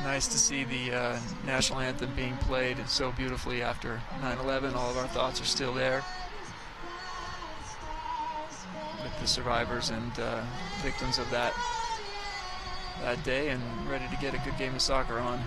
Nice to see the national anthem being played so beautifully after 9/11. All of our thoughts are still there with the survivors and victims of that day, and ready to get a good game of soccer on.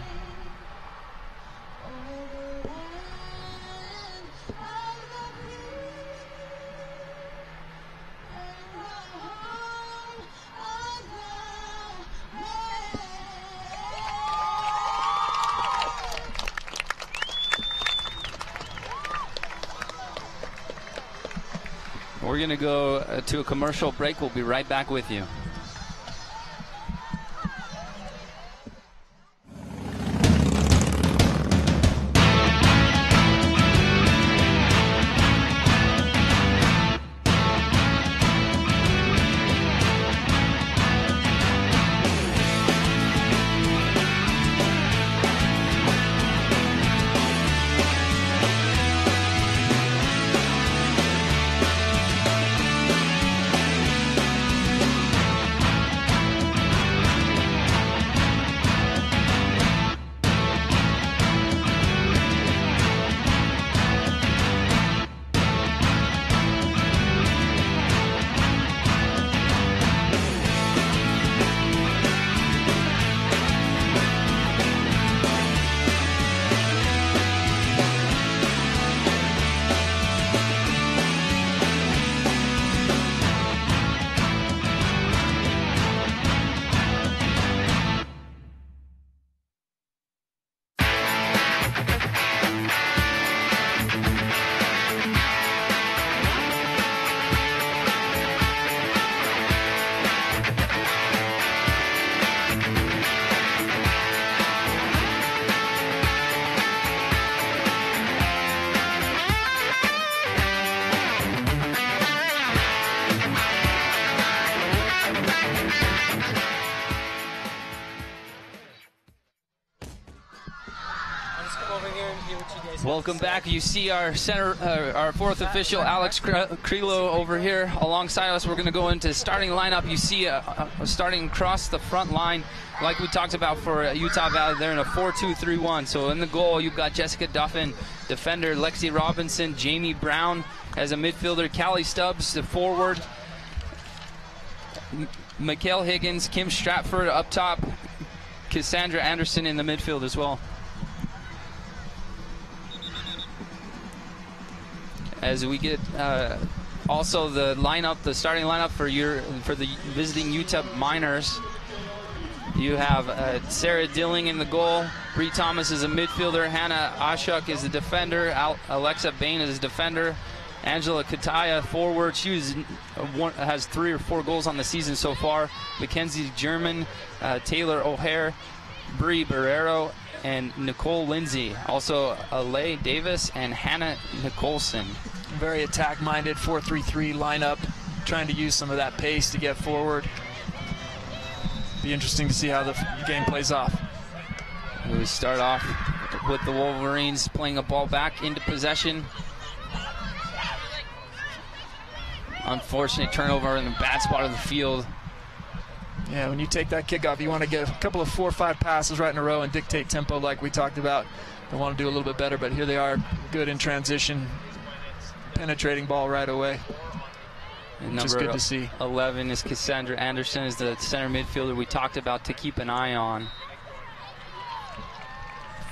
We're going to go to a commercial break. We'll be right back with you. Welcome back. You see our our fourth official, Alex Krilo, over here alongside us. We're going to go into starting lineup. You see starting across the front line, like we talked about for Utah Valley. They're in a 4-2-3-1. So in the goal, you've got Jessica Duffin, defender, Lexi Robinson, Jamie Brown as a midfielder, Callie Stubbs, the forward, Mikhail Higgins, Kim Stratford up top, Cassandra Anderson in the midfield as well. As we get also the lineup, the starting lineup for the visiting UTEP Miners. You have Sarah Dilling in the goal, Bree Thomas is a midfielder, Hannah Ashuk is a defender, Alexa Bain is a defender, Angela Kataya forward. She has 3 or 4 goals on the season so far. Mackenzie German, Taylor O'Hare, Bree Barrero, and Nicole Lindsay. Also Alay Davis and Hannah Nicholson. Very attack-minded 4-3-3 lineup, trying to use some of that pace to get forward. Be interesting to see how the game plays off. We start off with the Wolverines playing a ball back into possession. Unfortunate turnover in the bad spot of the field. Yeah, when you take that kickoff, you want to get a couple of 4 or 5 passes right in a row and dictate tempo like we talked about. They want to do a little bit better, but here they are, good in transition, penetrating ball right away, which is good to see. 11 is Cassandra Anderson, is the center midfielder we talked about to keep an eye on.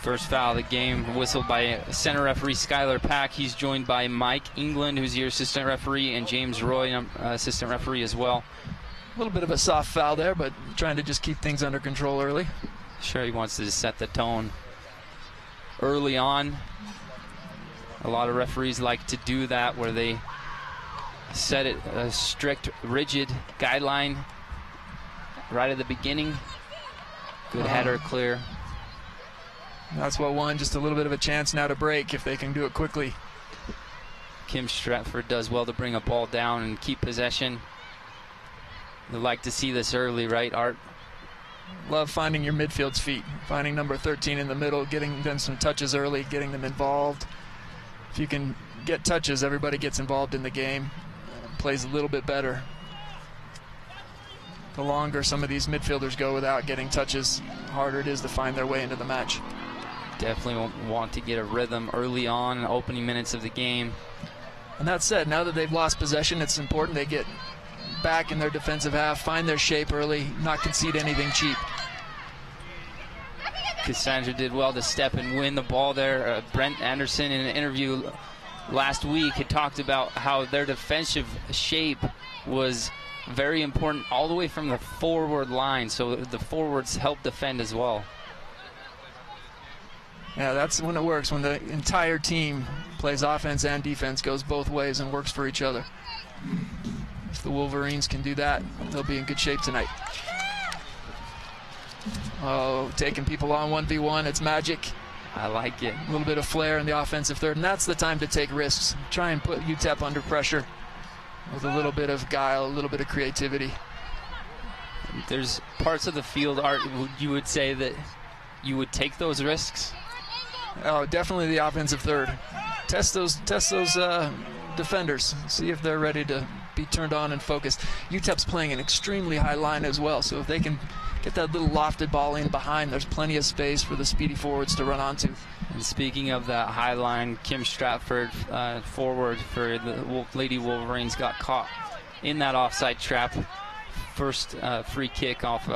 First foul of the game, whistled by center referee Skylar Pack. He's joined by Mike England, who's your assistant referee, and James Roy, assistant referee as well. A little bit of a soft foul there, but trying to just keep things under control early. Sure, he wants to set the tone early on. A lot of referees like to do that, where they set it a strict, rigid guideline right at the beginning. Good header, clear. That's what won. Just a little bit of a chance now to break if they can do it quickly. Kim Stratford does well to bring a ball down and keep possession. We'd like to see this early, right, Art? Love finding your midfield's feet, finding number 13 in the middle, getting them some touches early, getting them involved. If you can get touches, everybody gets involved in the game, plays a little bit better. The longer some of these midfielders go without getting touches, harder it is to find their way into the match. Definitely want to get a rhythm early on in the opening minutes of the game. And that said, now that they've lost possession, it's important they get back in their defensive half, find their shape early, not concede anything cheap. Cassandra did well to step and win the ball there. Brent Anderson, in an interview last week, had talked about how their defensive shape was very important all the way from the forward line, so the forwards help defend as well. Yeah, that's when it works, when the entire team plays offense and defense, goes both ways and works for each other. If the Wolverines can do that, they'll be in good shape tonight. Oh, taking people on 1v1, it's magic. I like it. A little bit of flair in the offensive third, and that's the time to take risks. Try and put UTEP under pressure with a little bit of guile, a little bit of creativity. There's parts of the field, Art, you would say that you would take those risks? Oh, definitely the offensive third. Test those defenders. See if they're ready to be turned on and focused. UTEP's playing an extremely high line as well, so if they can get that little lofted ball in behind, there's plenty of space for the speedy forwards to run onto. And speaking of that high line, Kim Stratford, forward for the Lady Wolverines, got caught in that offside trap. First free kick off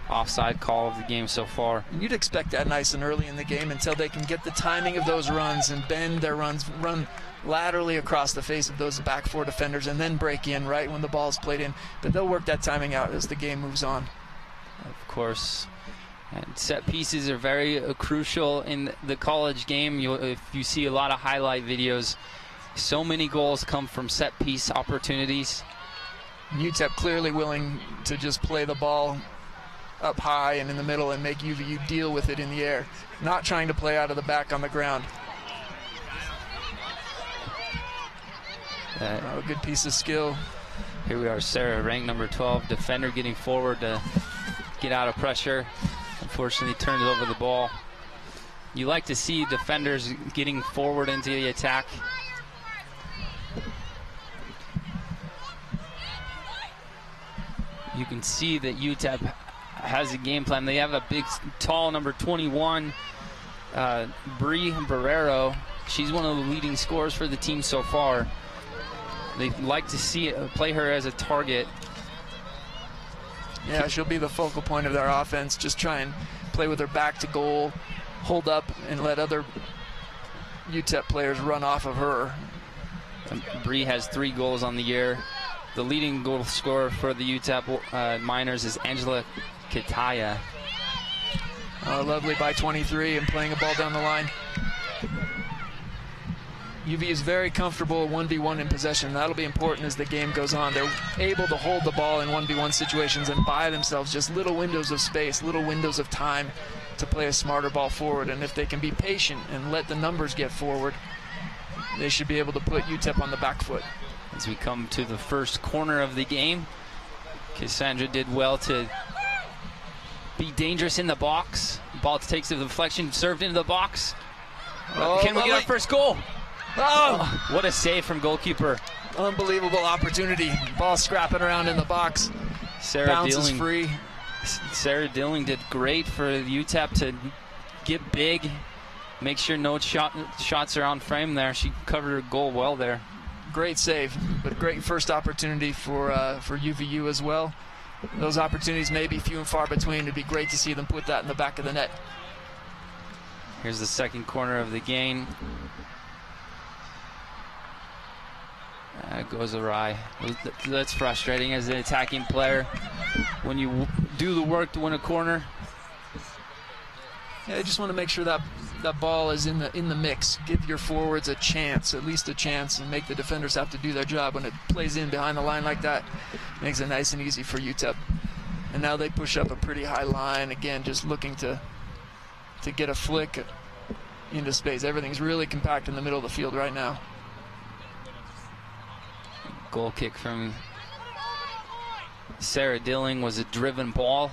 offside call of the game so far. You'd expect that nice and early in the game until they can get the timing of those runs and bend their runs, run laterally across the face of those back four defenders and then break in right when the ball's played in. But they'll work that timing out as the game moves on. Of course. And set pieces are very crucial in the college game. If you see a lot of highlight videos, so many goals come from set piece opportunities. UTEP clearly willing to just play the ball up high and in the middle and make UVU deal with it in the air, not trying to play out of the back on the ground. A good piece of skill. Here we are, Sarah, ranked number 12, defender getting forward to get out of pressure. Unfortunately, turns over the ball. You like to see defenders getting forward into the attack. You can see that UTEP has a game plan. They have a big, tall number 21, Bree Barrero. She's one of the leading scorers for the team so far. They like to see play her as a target. Yeah, she'll be the focal point of their offense. Just try and play with her back to goal, hold up, and let other UTEP players run off of her. Bree has 3 goals on the year. The leading goal scorer for the UTEP Miners is Angela Kitaya. Lovely by 23 and playing a ball down the line. UV is very comfortable 1v1 in possession. That'll be important as the game goes on. They're able to hold the ball in 1v1 situations and buy themselves just little windows of space, little windows of time to play a smarter ball forward. And if they can be patient and let the numbers get forward, they should be able to put UTEP on the back foot. As we come to the first corner of the game, Cassandra did well to be dangerous in the box. Ball takes the deflection, served into the box. Can we get our first goal? Oh, what a save from goalkeeper. Unbelievable opportunity. Ball scrapping around in the box. Sarah Bounces Dilling. free. Sarah Dilling did great for UTEP to get big, make sure no shots are on frame there. She covered her goal well there. Great save, but great first opportunity for UVU as well. Those opportunities may be few and far between. It'd be great to see them put that in the back of the net. Here's the second corner of the game. It goes awry. That's frustrating as an attacking player when you do the work to win a corner. Yeah, I just want to make sure that that ball is in the mix. Give your forwards a chance, at least a chance, and make the defenders have to do their job. When it plays in behind the line like that, makes it nice and easy for UTEP. And now they push up a pretty high line again, just looking to get a flick into space. Everything's really compact in the middle of the field right now. Goal kick from Sarah Dilling was a driven ball.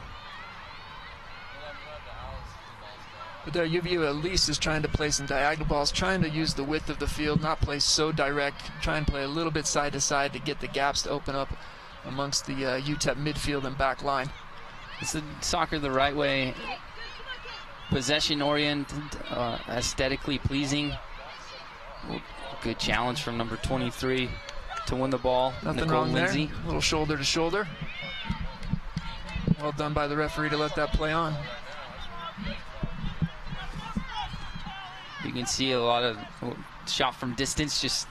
But there, UVU at least is trying to play some diagonal balls, trying to use the width of the field, not play so direct, try and play a little bit side to side to get the gaps to open up amongst the UTEP midfield and back line. It's the soccer the right way possession-oriented, aesthetically pleasing. Good challenge from number 23 to win the ball. Nothing wrong there. A little shoulder to shoulder. Well done by the referee to let that play on. You can see a lot of shot from distance, just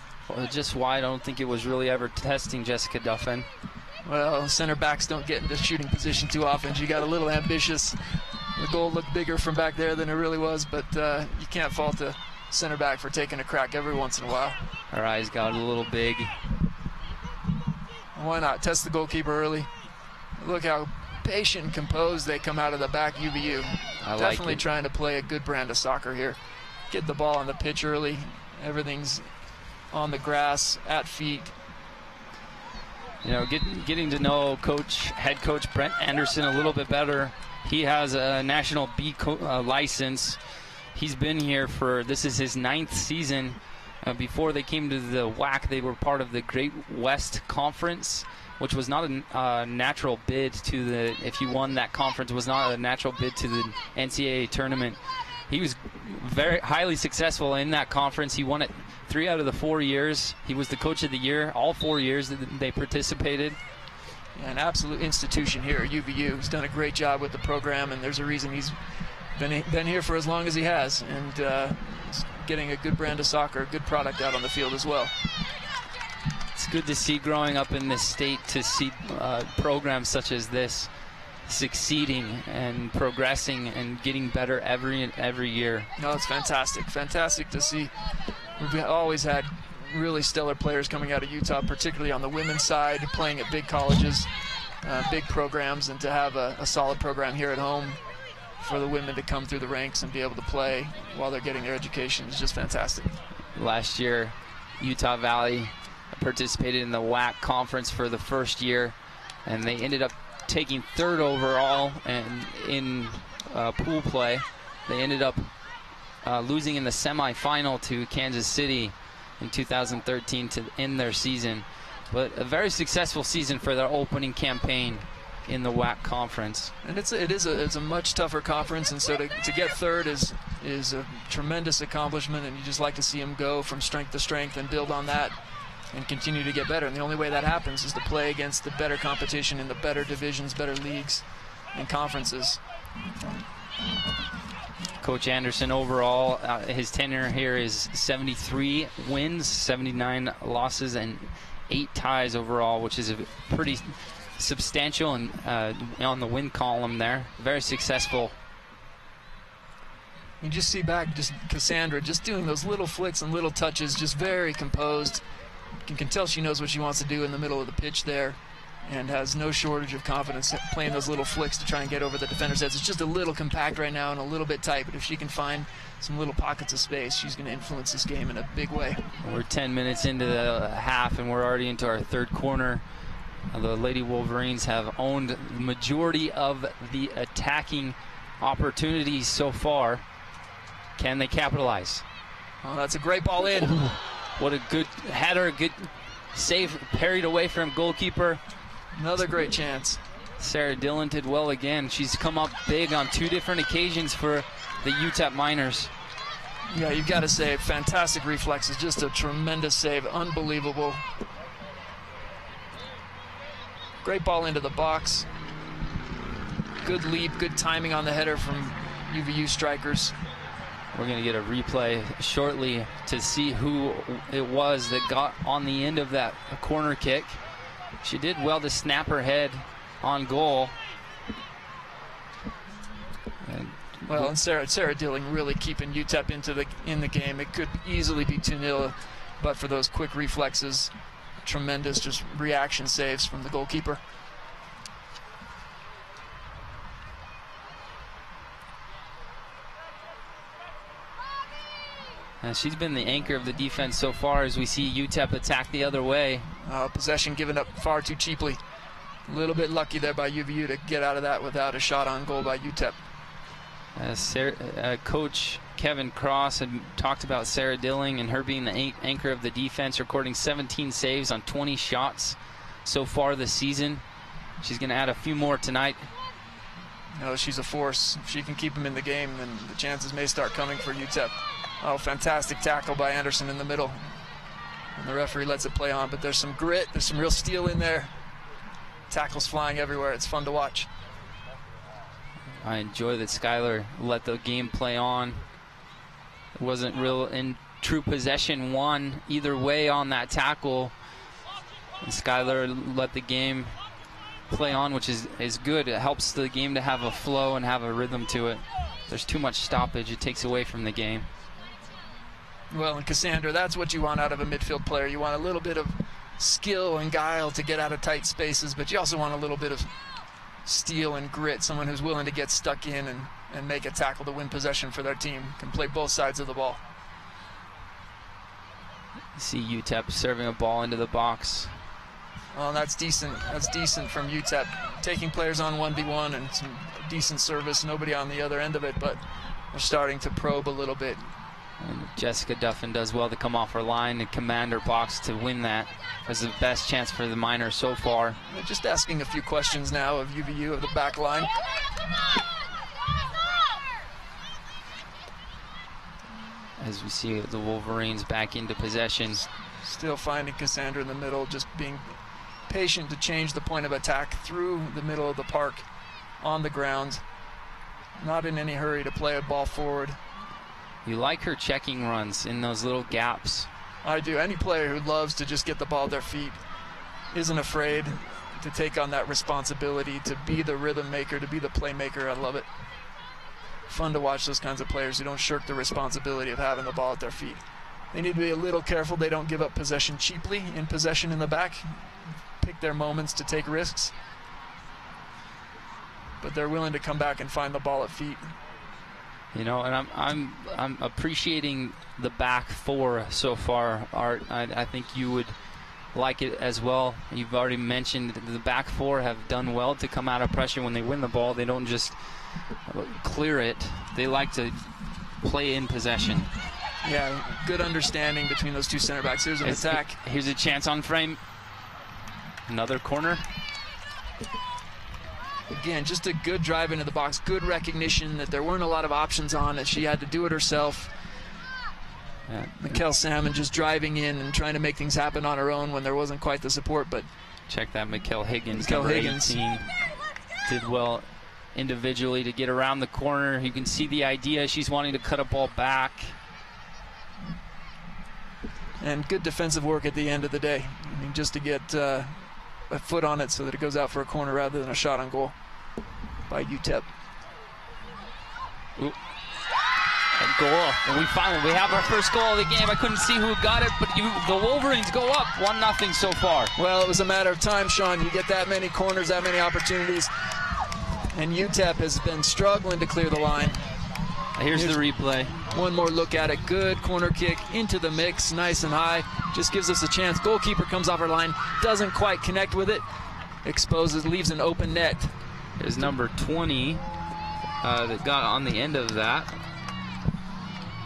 wide. I don't think it was really ever testing Jessica Duffin. Well, center backs don't get into shooting position too often. She got a little ambitious. The goal looked bigger from back there than it really was, but you can't fault the center back for taking a crack every once in a while. Her eyes got a little big. Why not? Test the goalkeeper early. Look how patient and composed they come out of the back, UVU. Definitely trying to play a good brand of soccer here. Get the ball on the pitch early. Everything's on the grass, at feet. You know, getting to know head coach Brent Anderson a little bit better. He has a National B license. He's been here this is his 9th season. Before they came to the WAC, they were part of the Great West Conference, which was not a natural bid to the, if you won that conference, was not a natural bid to the NCAA tournament. He was very highly successful in that conference. He won it 3 out of the 4 years. He was the coach of the year all 4 years that they participated. Yeah, an absolute institution here at UVU. He's done a great job with the program, and there's a reason he's been here for as long as he has, and getting a good brand of soccer, a good product out on the field as well. It's good to see growing up in this state, to see programs such as this succeeding and progressing and getting better every year. No, it's fantastic. Fantastic to see. We've always had really stellar players coming out of Utah, particularly on the women's side, playing at big colleges, big programs, and to have a solid program here at home for the women to come through the ranks and be able to play while they're getting their education is just fantastic. Last year, Utah Valley participated in the WAC conference for the first year, and they ended up taking 3rd overall, and in pool play they ended up losing in the semifinal to Kansas City in 2013 to end their season. But a very successful season for their opening campaign in the WAC conference. And it's a much tougher conference, and so to get 3rd is a tremendous accomplishment, and you just like to see them go from strength to strength and build on that and continue to get better. And the only way that happens is to play against the better competition in the better divisions, better leagues and conferences. Coach Anderson overall, his tenure here is 73 wins, 79 losses, and 8 ties overall, which is a pretty substantial and on the win column there. Very successful. You just see back just Cassandra just doing those little flicks and little touches, just very composed. You can tell she knows what she wants to do in the middle of the pitch there, and has no shortage of confidence playing those little flicks to try and get over the defender's heads. It's just a little compact right now and a little bit tight, but if she can find some little pockets of space, she's going to influence this game in a big way. We're 10 minutes into the half, and we're already into our 3rd corner. The Lady Wolverines have owned the majority of the attacking opportunities so far. Can they capitalize? Oh, that's a great ball in. Ooh, what a good header, good save, parried away from goalkeeper. Another great chance. Sarah Dillon did well again. She's come up big on 2 different occasions for the UTEP Miners. Yeah, you've got to say, fantastic reflexes, just a tremendous save, unbelievable. Great ball into the box. Good leap, good timing on the header from UVU strikers. We're going to get a replay shortly to see who it was that got on the end of that corner kick. She did well to snap her head on goal. Well, and Sarah Dilling really keeping UTEP in the game. It could easily be 2-0, but for those quick reflexes, tremendous just reaction saves from the goalkeeper. She's been the anchor of the defense so far as we see UTEP attack the other way. Possession given up far too cheaply. A little bit lucky there by UVU to get out of that without a shot on goal by UTEP. Coach Kevin Cross had talked about Sarah Dilling and her being the anchor of the defense, recording 17 saves on 20 shots so far this season. She's going to add a few more tonight. You know, she's a force. If she can keep them in the game, then the chances may start coming for UTEP. Oh, fantastic tackle by Anderson in the middle. And the referee lets it play on, but there's some grit, there's some real steel in there. Tackles flying everywhere. It's fun to watch. I enjoy that Skylar let the game play on. It wasn't real in true possession one either way on that tackle. And Skylar let the game play on, which is good. It helps the game to have a flow and have a rhythm to it. There's too much stoppage. It takes away from the game. Well, and Cassandra, that's what you want out of a midfield player. You want a little bit of skill and guile to get out of tight spaces, but you also want a little bit of steel and grit, someone who's willing to get stuck in and make a tackle to win possession for their team, can play both sides of the ball. You see UTEP serving a ball into the box. Well, that's decent. That's decent from UTEP. Taking players on 1v1 and some decent service. Nobody on the other end of it, but they're starting to probe a little bit. And Jessica Duffin does well to come off her line and command her box to win that. That's the best chance for the Miners so far. They're just asking a few questions now of UVU, of the back line. As we see the Wolverines back into possession. Still finding Cassandra in the middle, just being patient to change the point of attack through the middle of the park on the ground. Not in any hurry to play a ball forward. You like her checking runs in those little gaps. I do. Any player who loves to just get the ball at their feet isn't afraid to take on that responsibility, to be the rhythm maker, to be the playmaker. I love it. Fun to watch those kinds of players who don't shirk the responsibility of having the ball at their feet. They need to be a little careful they don't give up possession cheaply in possession in the back. Pick their moments to take risks. But they're willing to come back and find the ball at feet. You know, and I'm appreciating the back four so far, Art. I think you would like it as well. You've already mentioned the back four have done well to come out of pressure when they win the ball. They don't just clear it. They like to play in possession. Yeah, good understanding between those two center backs. Here's an attack. Here's a chance on frame. Another corner. Again, just a good drive into the box, good recognition that there weren't a lot of options on it. She had to do it herself. Yeah. Mikkel Salmon just driving in and trying to make things happen on her own when there wasn't quite the support. But check that, Mikkel Higgins, number 18, did well individually to get around the corner. You can see the idea. She's wanting to cut a ball back. And good defensive work at the end of the day. I mean, just to get a foot on it so that it goes out for a corner rather than a shot on goal by UTEP. Ooh. A goal. And we have our first goal of the game. I couldn't see who got it, but the Wolverines go up 1-0 so far. Well, it was a matter of time, Sean. You get that many corners, that many opportunities, and UTEP has been struggling to clear the line. Here's the replay. One more look at it. Good corner kick into the mix, nice and high. Just gives us a chance. Goalkeeper comes off her line, doesn't quite connect with it. Exposes, leaves an open net. There's number 20 that got on the end of that.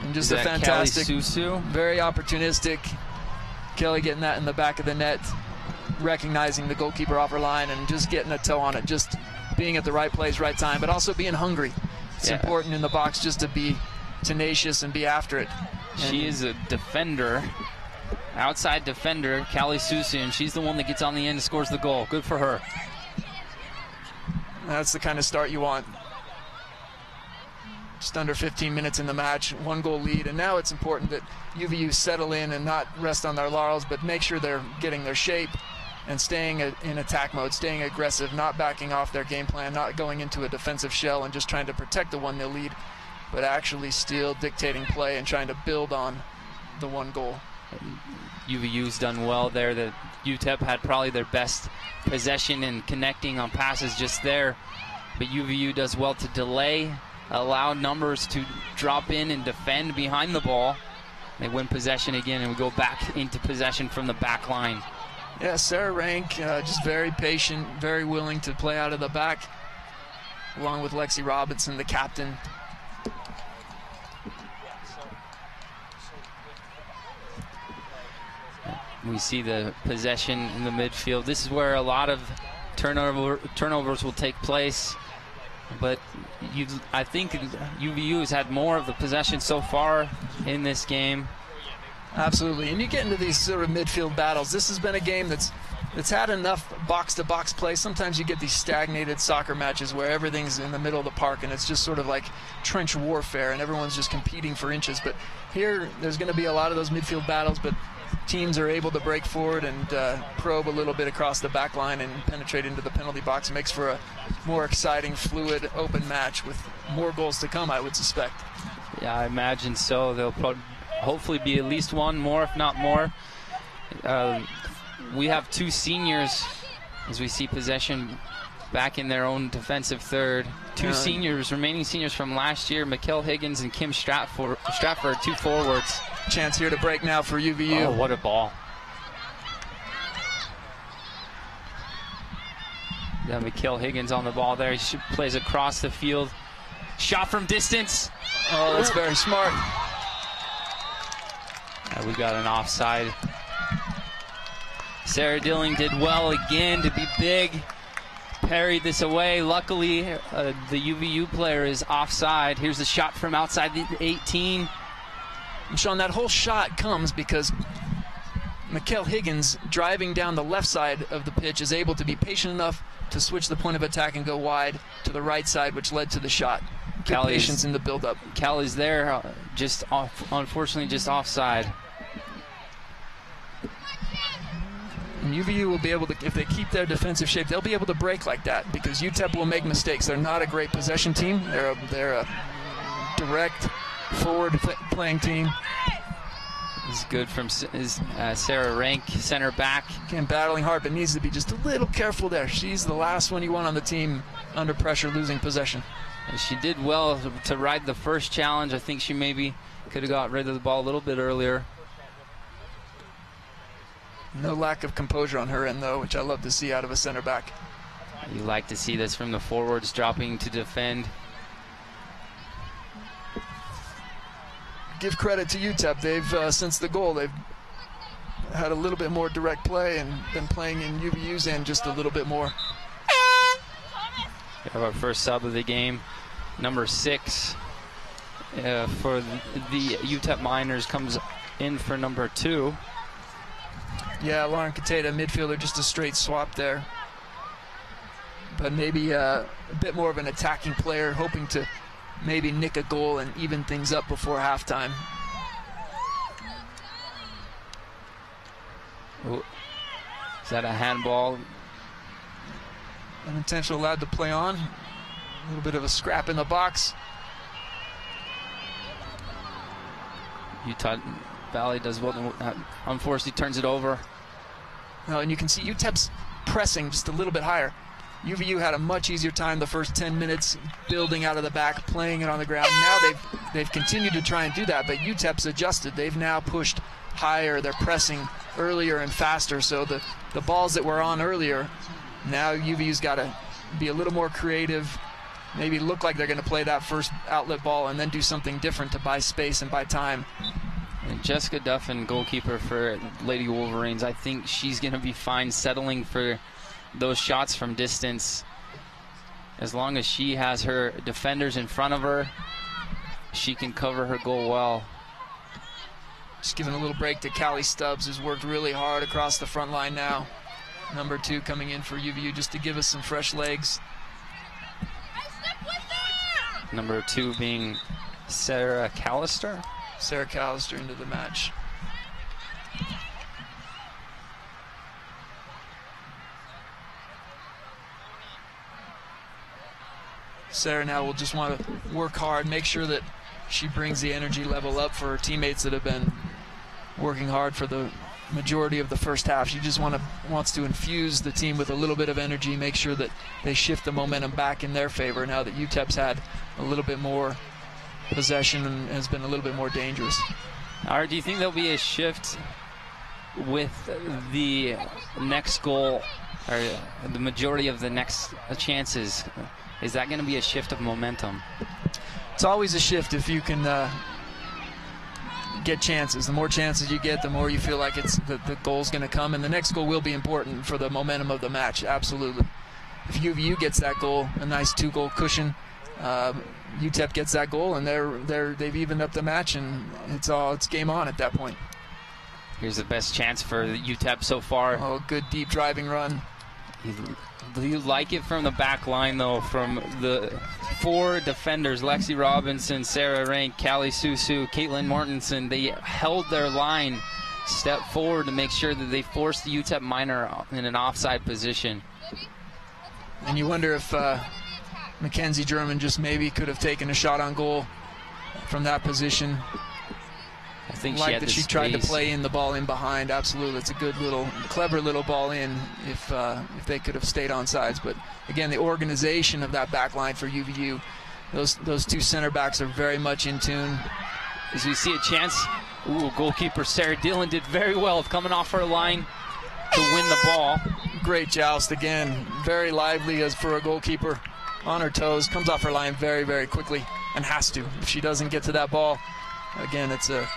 And just a fantastic, Susu? Very opportunistic. Kelly getting that in the back of the net, recognizing the goalkeeper off her line and just getting a toe on it. Just being at the right place, right time, but also being hungry. It's important in the box just to be tenacious and be after it. She is a defender, outside defender, Callie Susu, and she's the one that gets on the end and scores the goal. Good for her. That's the kind of start you want. Just under 15 minutes in the match, 1-goal lead, and now it's important that UVU settle in and not rest on their laurels, but make sure they're getting their shape and staying in attack mode, staying aggressive, not backing off their game plan, not going into a defensive shell and just trying to protect the 1-0 lead, but actually still dictating play and trying to build on the 1 goal. UVU's done well there. The UTEP had probably their best possession and connecting on passes just there, but UVU does well to delay, allow numbers to drop in and defend behind the ball. They win possession again, and we go back into possession from the back line. Yeah, Sarah Rank, just very patient, very willing to play out of the back, along with Lexi Robinson, the captain. We see the possession in the midfield. This is where a lot of turnovers will take place. But I think UVU has had more of the possession so far in this game. Absolutely, and you get into these sort of midfield battles. This has been a game that's had enough box-to-box play. Sometimes you get these stagnated soccer matches where everything's in the middle of the park and it's just sort of like trench warfare and everyone's just competing for inches. But here, there's going to be a lot of those midfield battles, but teams are able to break forward and probe a little bit across the back line and penetrate into the penalty box. It makes for a more exciting, fluid, open match with more goals to come, I would suspect. Yeah, I imagine so. There'll hopefully be at least one more, if not more. We have two seniors as we see possession back in their own defensive third. Two seniors, remaining seniors from last year, Mikkel Higgins and Kim Stratford, two forwards. Chance here to break now for UVU. Oh, what a ball. Yeah, Mikkel Higgins on the ball there. He plays across the field. Shot from distance. Oh, that's very smart. We got an offside. Sarah Dilling did well again to be big. Parried this away. Luckily, the UVU player is offside. Here's the shot from outside the 18. And Sean, that whole shot comes because Mikkel Higgins, driving down the left side of the pitch, is able to be patient enough to switch the point of attack and go wide to the right side, which led to the shot. Good patience in the build-up. Callie's there, unfortunately just offside. And UVU will be able to, if they keep their defensive shape, they'll be able to break like that because UTEP will make mistakes. They're not a great possession team. They're a direct forward-playing team. This is good from Sarah Rank, center back. Again, battling hard, but needs to be just a little careful there. She's the last one you want on the team under pressure, losing possession. And she did well to ride the first challenge. I think she maybe could have got rid of the ball a little bit earlier. No lack of composure on her end, though, which I love to see out of a center back. You like to see this from the forwards dropping to defend. Give credit to UTEP. They've, since the goal, they've had a little bit more direct play and been playing in UVU's end just a little bit more. We have our first sub of the game, number 6 for the UTEP Miners, comes in for number 2. Yeah, Lauren Kateda, midfielder, just a straight swap there. But maybe a bit more of an attacking player, hoping to maybe nick a goal and even things up before halftime. Ooh. Is that a handball? Unintentional, allowed to play on. A little bit of a scrap in the box. Utah Valley does well. Unfortunately, turns it over. No, and you can see UTEP's pressing just a little bit higher. UVU had a much easier time the first 10 minutes building out of the back, playing it on the ground. Now they've continued to try and do that, but UTEP's adjusted. They've now pushed higher. They're pressing earlier and faster. So the balls that were on earlier, now UVU's got to be a little more creative, maybe look like they're going to play that first outlet ball and then do something different to buy space and buy time. And Jessica Duffin, goalkeeper for Lady Wolverines, I think she's going to be fine settling for those shots from distance. As long as she has her defenders in front of her, she can cover her goal well. Just giving a little break to Callie Stubbs, who's worked really hard across the front line now. Number 2 coming in for UVU just to give us some fresh legs. Number 2 being Sarah Callister. Sarah Callister into the match. Sarah now will just want to work hard, make sure that she brings the energy level up for her teammates that have been working hard for the majority of the first half. She just wants to infuse the team with a little bit of energy, make sure that they shift the momentum back in their favor now that UTEP's had a little bit more possession and has been a little bit more dangerous. Art, do you think there'll be a shift with the next goal, or the majority of the next chances? Is that going to be a shift of momentum? It's always a shift if you can get chances. The more chances you get, the more you feel like the goal's going to come, and the next goal will be important for the momentum of the match, absolutely. if UVU gets that goal, a nice 2-goal cushion, UTEP gets that goal, and they've evened up the match, and it's game on at that point. Here's the best chance for UTEP so far. Oh, good deep driving run. You like it from the back line, though, from the 4 defenders, Lexi Robinson, Sarah Rank, Callie Susu, Caitlin Mortensen. They held their line, stepped forward to make sure that they forced the UTEP minor in an offside position. And you wonder if Mackenzie German just maybe could have taken a shot on goal from that position. I think she tried to play in the ball in behind. Absolutely, it's a good clever little ball in if they could have stayed on sides. But again, the organization of that back line for UVU, those 2 center backs are very much in tune. As we see a chance, goalkeeper Sarah Dillon did very well of coming off her line to win the ball. Great joust again, very lively as for a goalkeeper, on her toes, comes off her line very, very quickly, and has to. If she doesn't get to that ball, again, it's a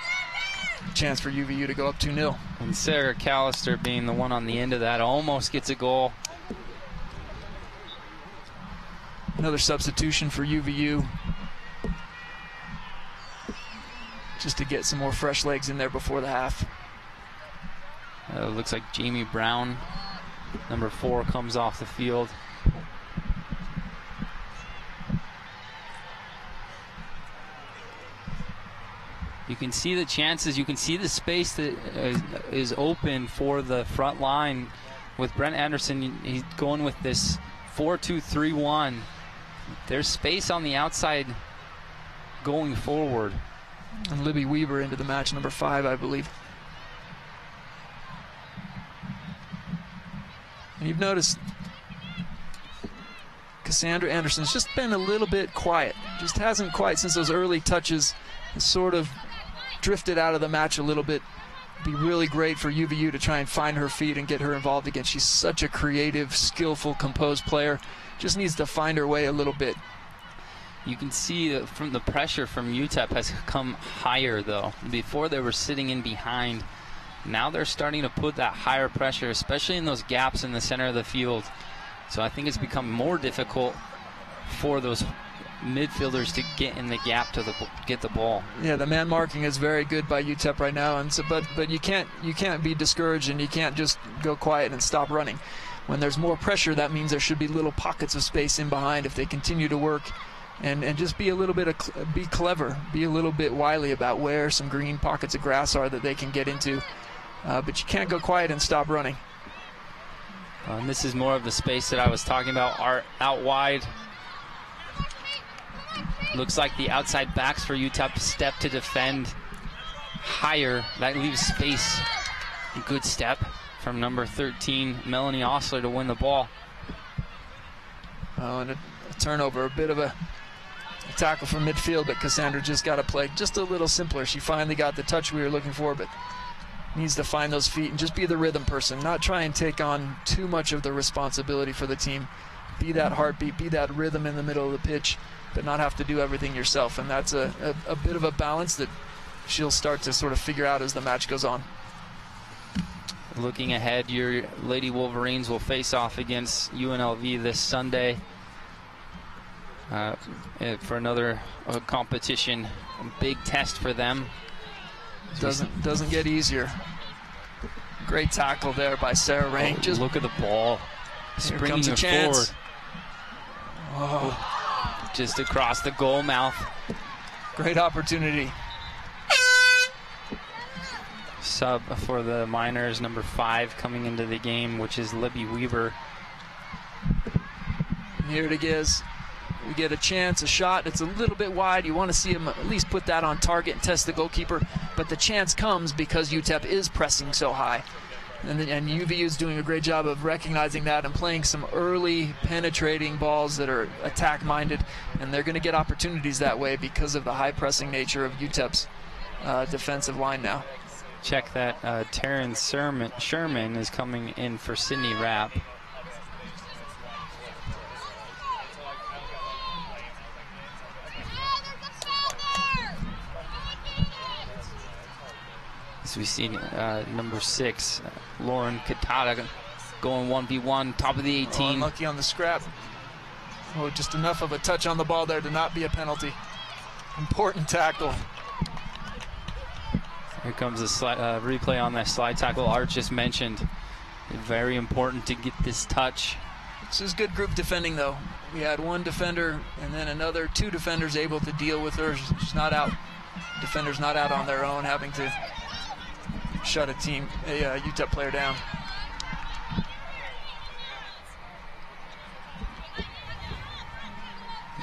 chance for UVU to go up 2-0. And Sarah Callister being the one on the end of that almost gets a goal. Another substitution for UVU, just to get some more fresh legs in there before the half. Looks like Jamie Brown, number 4, comes off the field. You can see the chances. You can see the space that is open for the front line with Brent Anderson. He's going with this 4-2-3-1. There's space on the outside going forward. And Libby Weaver into the match, number 5, I believe. And you've noticed Cassandra Anderson's just been a little bit quiet. Just hasn't quite, since those early touches, sort of drifted out of the match a little bit. Be really great for UVU to try and find her feet and get her involved again. She's such a creative, skillful, composed player. Just needs to find her way a little bit. You can see that from the pressure from UTEP has come higher, though. Before they were sitting in behind. Now they're starting to put that higher pressure, especially in those gaps in the center of the field. So I think it's become more difficult for those midfielders to get in the gap to get the ball. Yeah, the man marking is very good by UTEP right now, and so but you can't be discouraged, and you can't just go quiet and stop running. When there's more pressure, that means there should be little pockets of space in behind if they continue to work and just be a little bit be clever, be a little bit wily about where some green pockets of grass are that they can get into. But you can't go quiet and stop running. And this is more of the space that I was talking about, out wide. Looks like the outside backs for UTEP step to defend higher. That leaves space. Good step from number 13, Melanie Osler, to win the ball. Oh, and a turnover, a bit of a tackle from midfield, but Cassandra just got to play just a little simpler. She finally got the touch we were looking for, but needs to find those feet and just be the rhythm person, not try and take on too much of the responsibility for the team. Be that heartbeat, be that rhythm in the middle of the pitch, but not have to do everything yourself. And that's a bit of a balance that she'll start to sort of figure out as the match goes on. Looking ahead, your Lady Wolverines will face off against UNLV this Sunday for another competition. A big test for them. Doesn't get easier. Great tackle there by Sarah Rank. Just look at the ball. Springing her forward. Oh. Just across the goal mouth. Great opportunity. Sub for the Miners, number 5 coming into the game, which is Libby Weaver. Here it is. We get a chance, a shot. It's a little bit wide. You want to see him at least put that on target and test the goalkeeper. But the chance comes because UTEP is pressing so high. And UVU is doing a great job of recognizing that and playing some early penetrating balls that are attack-minded. And they're going to get opportunities that way because of the high-pressing nature of UTEP's defensive line now. Check that. Taryn Sherman is coming in for Sydney Rapp. As we see number 6, Lauren Katada, going 1v1, top of the 18. Unlucky on the scrap. Oh, just enough of a touch on the ball there to not be a penalty. Important tackle. Here comes a replay on that slide tackle Art just mentioned. Very important to get this touch. This is good group defending, though. We had one defender and then another 2 defenders able to deal with her. She's not out. Defenders not out on their own, having to shut a UTEP player down.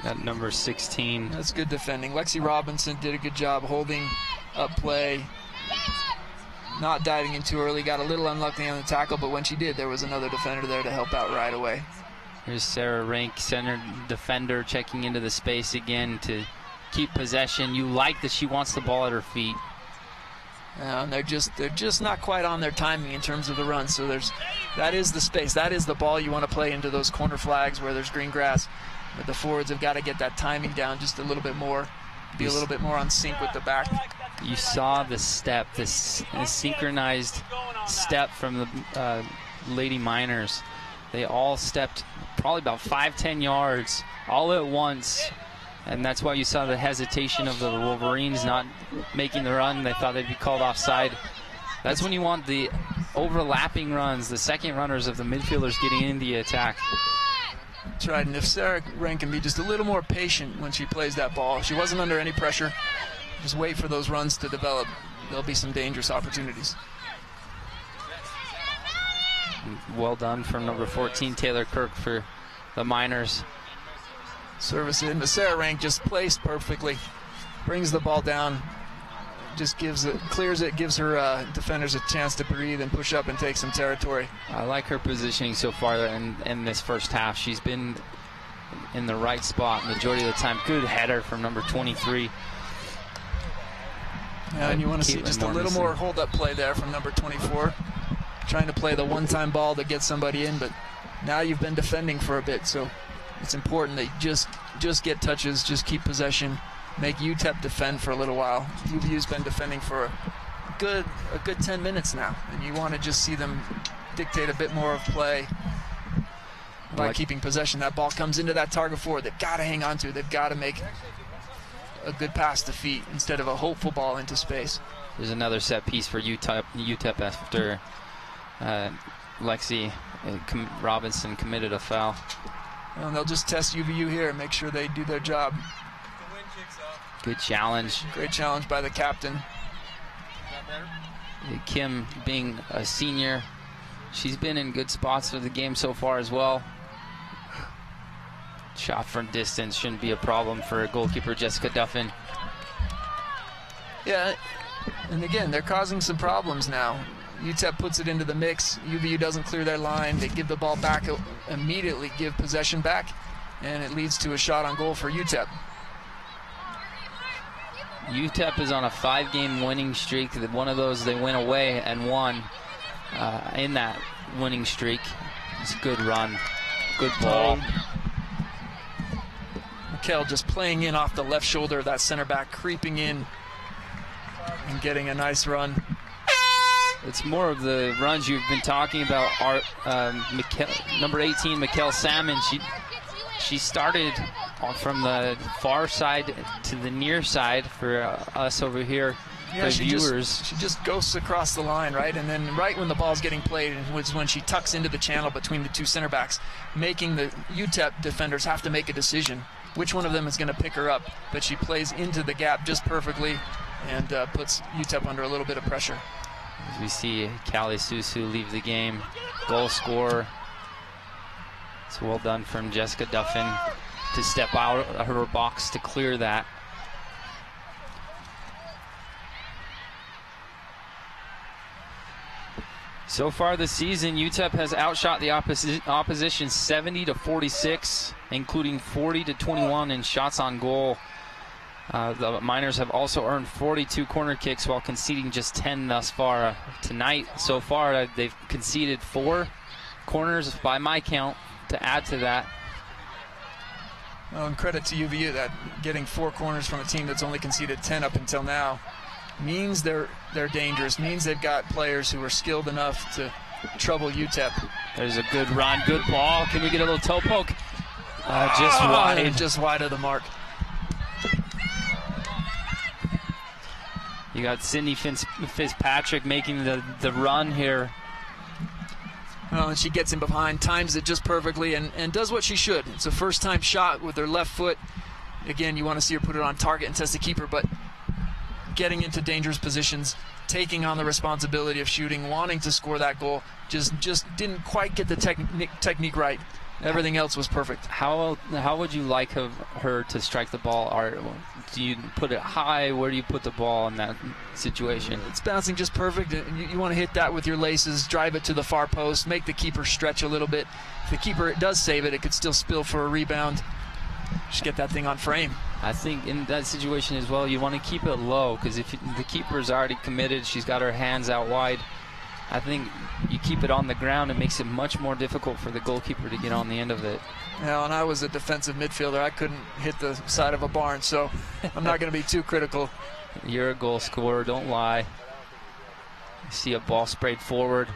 That number 16. That's good defending. Lexi Robinson did a good job holding up play, not diving in too early. Got a little unlucky on the tackle, but when she did, there was another defender there to help out right away. Here's Sarah Rank, center defender, checking into the space again to keep possession. You like that she wants the ball at her feet. And they're just not quite on their timing in terms of the run. So that is the space. That is the ball you want to play into those corner flags where there's green grass. But the forwards have got to get that timing down just a little bit more, be a little bit more on sync with the back. You saw the step, this synchronized step from the Lady Miners. They all stepped probably about 5-10 yards all at once, and that's why you saw the hesitation of the Wolverines not making the run. They thought they'd be called offside. That's when you want the overlapping runs, the second runners of the midfielders getting in the attack. That's right, and if Sarah Rank can be just a little more patient when she plays that ball, she wasn't under any pressure, just wait for those runs to develop. There'll be some dangerous opportunities. Well done from number 14, Taylor Kirk, for the Miners. Service in, but Sarah Rank just placed perfectly, brings the ball down, just clears it, gives her defenders a chance to breathe and push up and take some territory. I like her positioning so far in this first half. She's been in the right spot majority of the time. Good header from number 23. Yeah, and you want to see just a little more hold-up play there from number 24. Trying to play the one-time ball to get somebody in, but now you've been defending for a bit, so it's important that you just get touches, just keep possession, make UTEP defend for a little while. UVU's been defending for a good 10 minutes now, and you want to just see them dictate a bit more of play by keeping possession. That ball comes into that target forward. They've got to hang on to it. They've got to make a good pass to feet instead of a hopeful ball into space. There's another set piece for UTEP after Lexi Robinson committed a foul. And they'll just test UVU here and make sure they do their job. Good challenge. Great challenge by the captain. Kim, being a senior, she's been in good spots for the game so far as well. Shot from distance shouldn't be a problem for goalkeeper Jessica Duffin. Yeah, and again, they're causing some problems now. UTEP puts it into the mix. UVU doesn't clear their line. They give the ball back immediately, give possession back, and it leads to a shot on goal for UTEP. UTEP is on a 5-game winning streak. One of those they went away and won in that winning streak. It's a good run, good ball. Mikkel just playing in off the left shoulder of that center back, creeping in and getting a nice run. It's more of the runs you've been talking about. Number 18, Mikkel Salmon. She started from the far side to the near side for us over here, the viewers. She just ghosts across the line, right? And then right when the ball's getting played was when she tucks into the channel between the two center backs, making the UTEP defenders have to make a decision which one of them is going to pick her up. But she plays into the gap just perfectly and puts UTEP under a little bit of pressure. As we see Callie Susu leave the game, goal scorer. It's well done from Jessica Duffin to step out of her box to clear that. So far this season, UTEP has outshot the opposition 70-46, including 40-21 in shots on goal. The Miners have also earned 42 corner kicks while conceding just 10 thus far. Tonight, so far, they've conceded 4 corners by my count to add to that. Well, and credit to UVU that getting 4 corners from a team that's only conceded 10 up until now means they're dangerous, means they've got players who are skilled enough to trouble UTEP. There's a good run, good ball. Can we get a little toe poke? Just wide. Just wide of the mark. You got Sydney Fitzpatrick making the run here. Well, and she gets in behind, times it just perfectly, and does what she should. It's a first-time shot with her left foot. Again, you want to see her put it on target and test the keeper, but getting into dangerous positions, taking on the responsibility of shooting, wanting to score that goal, just didn't quite get the technique right. Everything else was perfect. How would you like her to strike the ball? Or do you put it high? Where do you put the ball in that situation? It's bouncing just perfect. You want to hit that with your laces, drive it to the far post, make the keeper stretch a little bit. If the keeper does save it, it could still spill for a rebound. Just get that thing on frame. I think in that situation as well, you want to keep it low, because if the keeper's already committed, she's got her hands out wide. I think you keep it on the ground, it makes it much more difficult for the goalkeeper to get on the end of it. Well, and I was a defensive midfielder. I couldn't hit the side of a barn, so I'm not going to be too critical. You're a goal scorer, don't lie. You see a ball sprayed forward.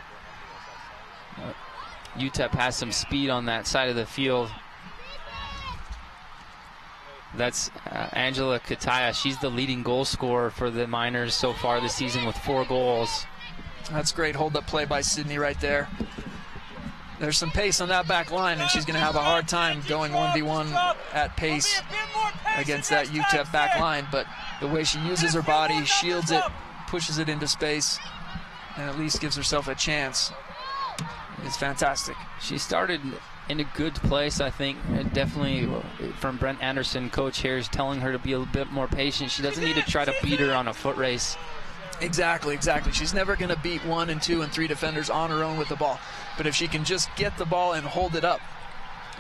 UTEP has some speed on that side of the field. That's Angela Kataya. She's the leading goal scorer for the Miners so far this season with 4 goals. That's great hold-up play by Sydney right there. There's some pace on that back line, and she's going to have a hard time going 1v1 at pace against that UTEP back line. But the way she uses her body, shields it, pushes it into space, and at least gives herself a chance, is fantastic. She started in a good place, I think. Definitely from Brent Anderson, coach here, is telling her to be a bit more patient. She doesn't need to try to beat her on a foot race. Exactly. She's never going to beat 1 and 2 and 3 defenders on her own with the ball. But if she can just get the ball and hold it up,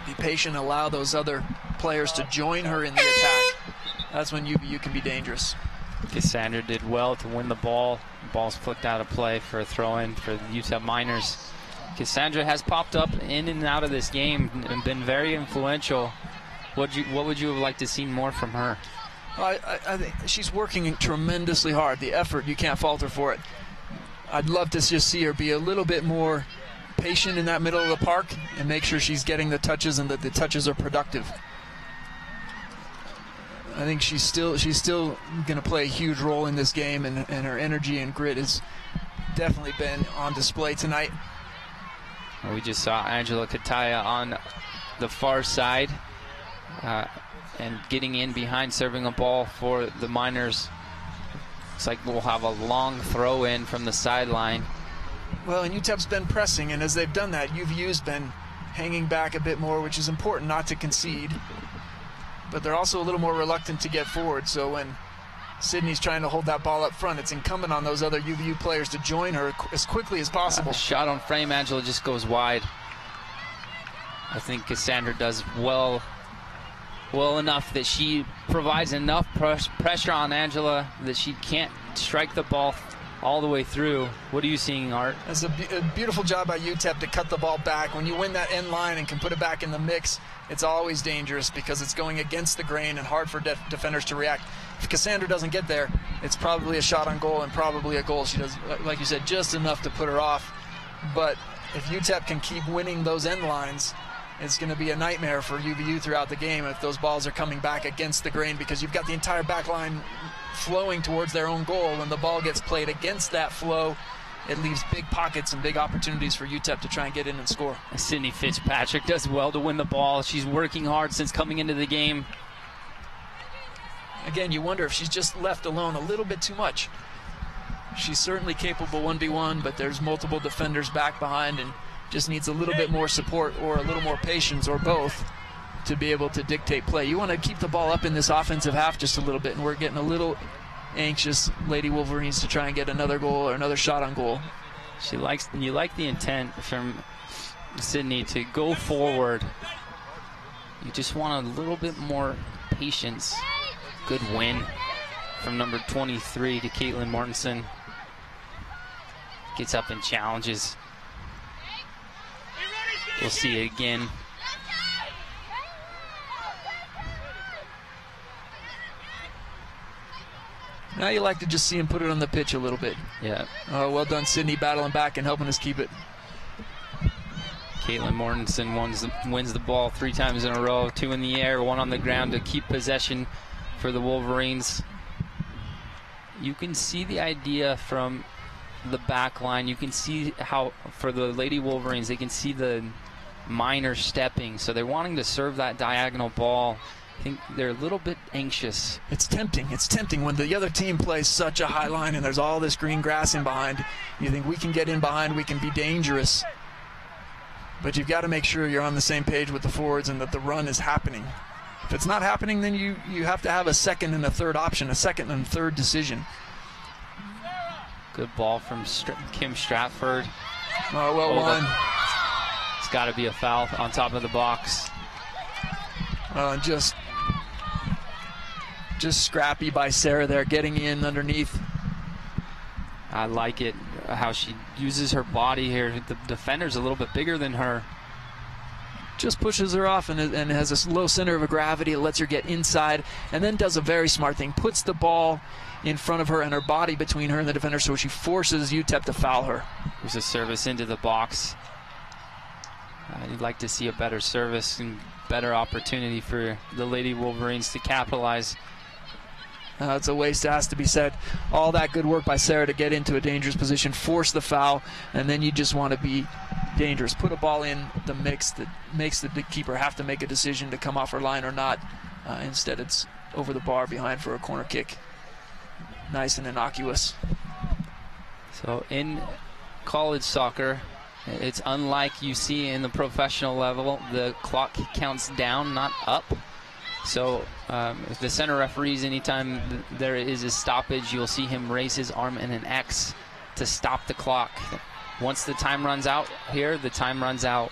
be patient, allow those other players to join her in the attack, that's when you can be dangerous. Cassandra did well to win the ball. The ball's flicked out of play for a throw-in for the UTEP Miners. Cassandra has popped up in and out of this game and been very influential. What would you have liked to see more from her? I think she's working tremendously hard. The effort, you can't fault her for it. I'd love to just see her be a little bit more patient in that middle of the park and make sure she's getting the touches and that the touches are productive. I think she's still going to play a huge role in this game, and her energy and grit has definitely been on display tonight. We just saw Angela Kataya on the far side. And getting in behind, serving a ball for the Miners. Looks like we'll have a long throw in from the sideline. Well, and UTEP's been pressing, and as they've done that, UVU's been hanging back a bit more, which is important not to concede. But they're also a little more reluctant to get forward, so when Sydney's trying to hold that ball up front, it's incumbent on those other UVU players to join her as quickly as possible. Shot on frame, Angela just goes wide. I think Cassandra does well enough that she provides enough pressure on Angela that she can't strike the ball all the way through. What are you seeing, Art? That's a beautiful job by UTEP to cut the ball back. When you win that end line and can put it back in the mix, it's always dangerous because it's going against the grain and hard for defenders to react. If Cassandra doesn't get there, it's probably a shot on goal and probably a goal. She does, like you said, just enough to put her off. But if UTEP can keep winning those end lines, it's going to be a nightmare for UVU throughout the game if those balls are coming back against the grain, because you've got the entire back line flowing towards their own goal. When the ball gets played against that flow, it leaves big pockets and big opportunities for UTEP to try and get in and score. Sydney Fitzpatrick does well to win the ball. She's working hard since coming into the game. Again, you wonder if she's just left alone a little bit too much. She's certainly capable 1v1, but there's multiple defenders back behind, and just needs a little bit more support or a little more patience or both to be able to dictate play. You want to keep the ball up in this offensive half just a little bit, and we're getting a little anxious, Lady Wolverines, to try and get another goal or another shot on goal. You like the intent from Sydney to go forward. You just want a little bit more patience. Good win from number 23 to Caitlin Mortensen. Gets up and challenges. We'll see it again. Now you like to just see him put it on the pitch a little bit. Yeah. Well done, Sydney, battling back and helping us keep it. Caitlin Mortensen wins the ball 3 times in a row, 2 in the air, 1 on the ground to keep possession for the Wolverines. You can see the idea from the back line. You can see how, for the Lady Wolverines, they can see the minor stepping. So they're wanting to serve that diagonal ball. I think they're a little bit anxious. It's tempting. It's tempting when the other team plays such a high line and there's all this green grass in behind. You think we can get in behind, we can be dangerous. But you've got to make sure you're on the same page with the forwards and that the run is happening. If it's not happening, then you have to have a second and a third option, a second and third decision. Good ball from Kim Stratford. Oh, well won. It's got to be a foul on top of the box. Just scrappy by Sarah there, getting in underneath. I like it, how she uses her body here. The defender's a little bit bigger than her. Just pushes her off and has a low center of gravity. It lets her get inside and then does a very smart thing. Puts the ball in front of her and her body between her and the defender, so she forces UTEP to foul her. There's a service into the box. You'd like to see a better service and better opportunity for the Lady Wolverines to capitalize. It's a waste, has to be said. All that good work by Sarah to get into a dangerous position, force the foul, and then you just want to be dangerous. Put a ball in the mix that makes the keeper have to make a decision to come off her line or not. Instead, it's over the bar behind for a corner kick. Nice and innocuous. So in college soccer, it's unlike you see in the professional level. The clock counts down, not up. So if the center referees, anytime there is a stoppage, you'll see him raise his arm in an X to stop the clock. Once the time runs out here, the time runs out.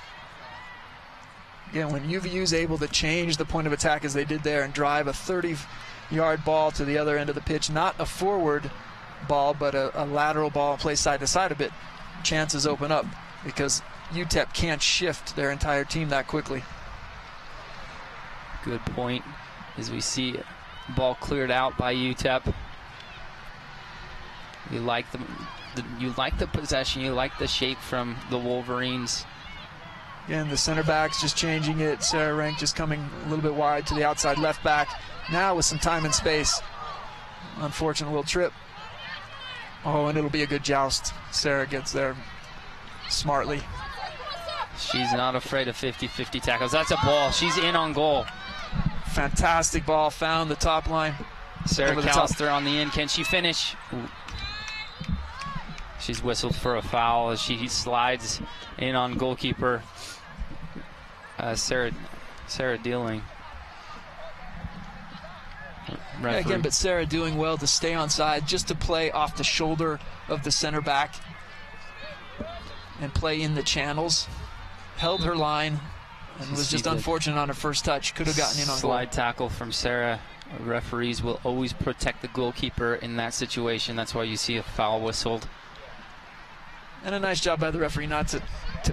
Again, when UVU is able to change the point of attack as they did there and drive a 30-yard ball to the other end of the pitch, not a forward ball, but a lateral ball, play side to side a bit, chances open up because UTEP can't shift their entire team that quickly. Good point as we see ball cleared out by UTEP. You like the possession, you like the shape from the Wolverines. Again, the center back's just changing it. Sarah Rank just coming a little bit wide to the outside left back. Now with some time and space. Unfortunate little trip. Oh, and it'll be a good joust. Sarah gets there smartly. She's not afraid of 50-50 tackles. That's a ball. She's in on goal. Fantastic ball. Found the top line. Sarah Callister on the end. Can she finish? Ooh. She's whistled for a foul as she slides in on goalkeeper Sarah Dealing. Yeah, again, but Sarah doing well to stay on side, just to play off the shoulder of the center back and play in the channels. Held her line and was just unfortunate on her first touch. Could have gotten in on goal. Slide tackle from Sarah. Referees will always protect the goalkeeper in that situation. That's why you see a foul whistled. And a nice job by the referee not to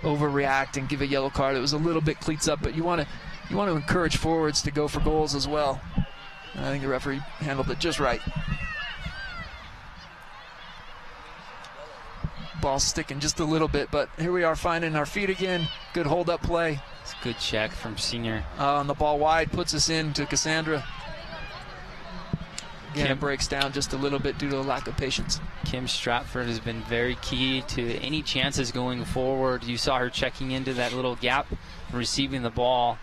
overreact and give a yellow card. It was a little bit cleats up, but you want to encourage forwards to go for goals as well. And I think the referee handled it just right. Ball sticking just a little bit, but here we are finding our feet again. Good hold-up play. It's a good check from Senior. On the ball wide, puts us in to Cassandra. Again, it breaks down just a little bit due to a lack of patience. Kim Stratford has been very key to any chances going forward. You saw her checking into that little gap, receiving the ball.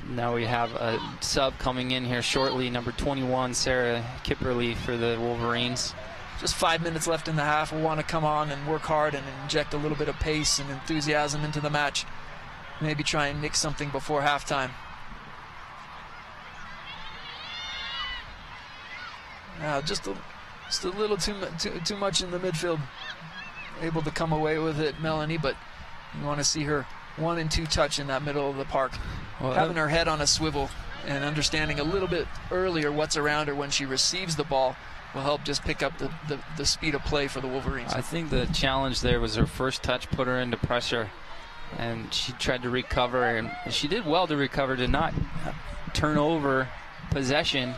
Now we have a sub coming in here shortly, number 21, Sarah Kipperly for the Wolverines. Just 5 minutes left in the half. We'll want to come on and work hard and inject a little bit of pace and enthusiasm into the match. Maybe try and mix something before halftime. Just a little too much in the midfield. Able to come away with it, Melanie, but you want to see her 1 and 2 touch in that middle of the park. Well, having her head on a swivel and understanding a little bit earlier what's around her when she receives the ball will help just pick up the speed of play for the Wolverines. I think the challenge there was her first touch put her into pressure, and she tried to recover, and she did well to recover, to not turn over possession,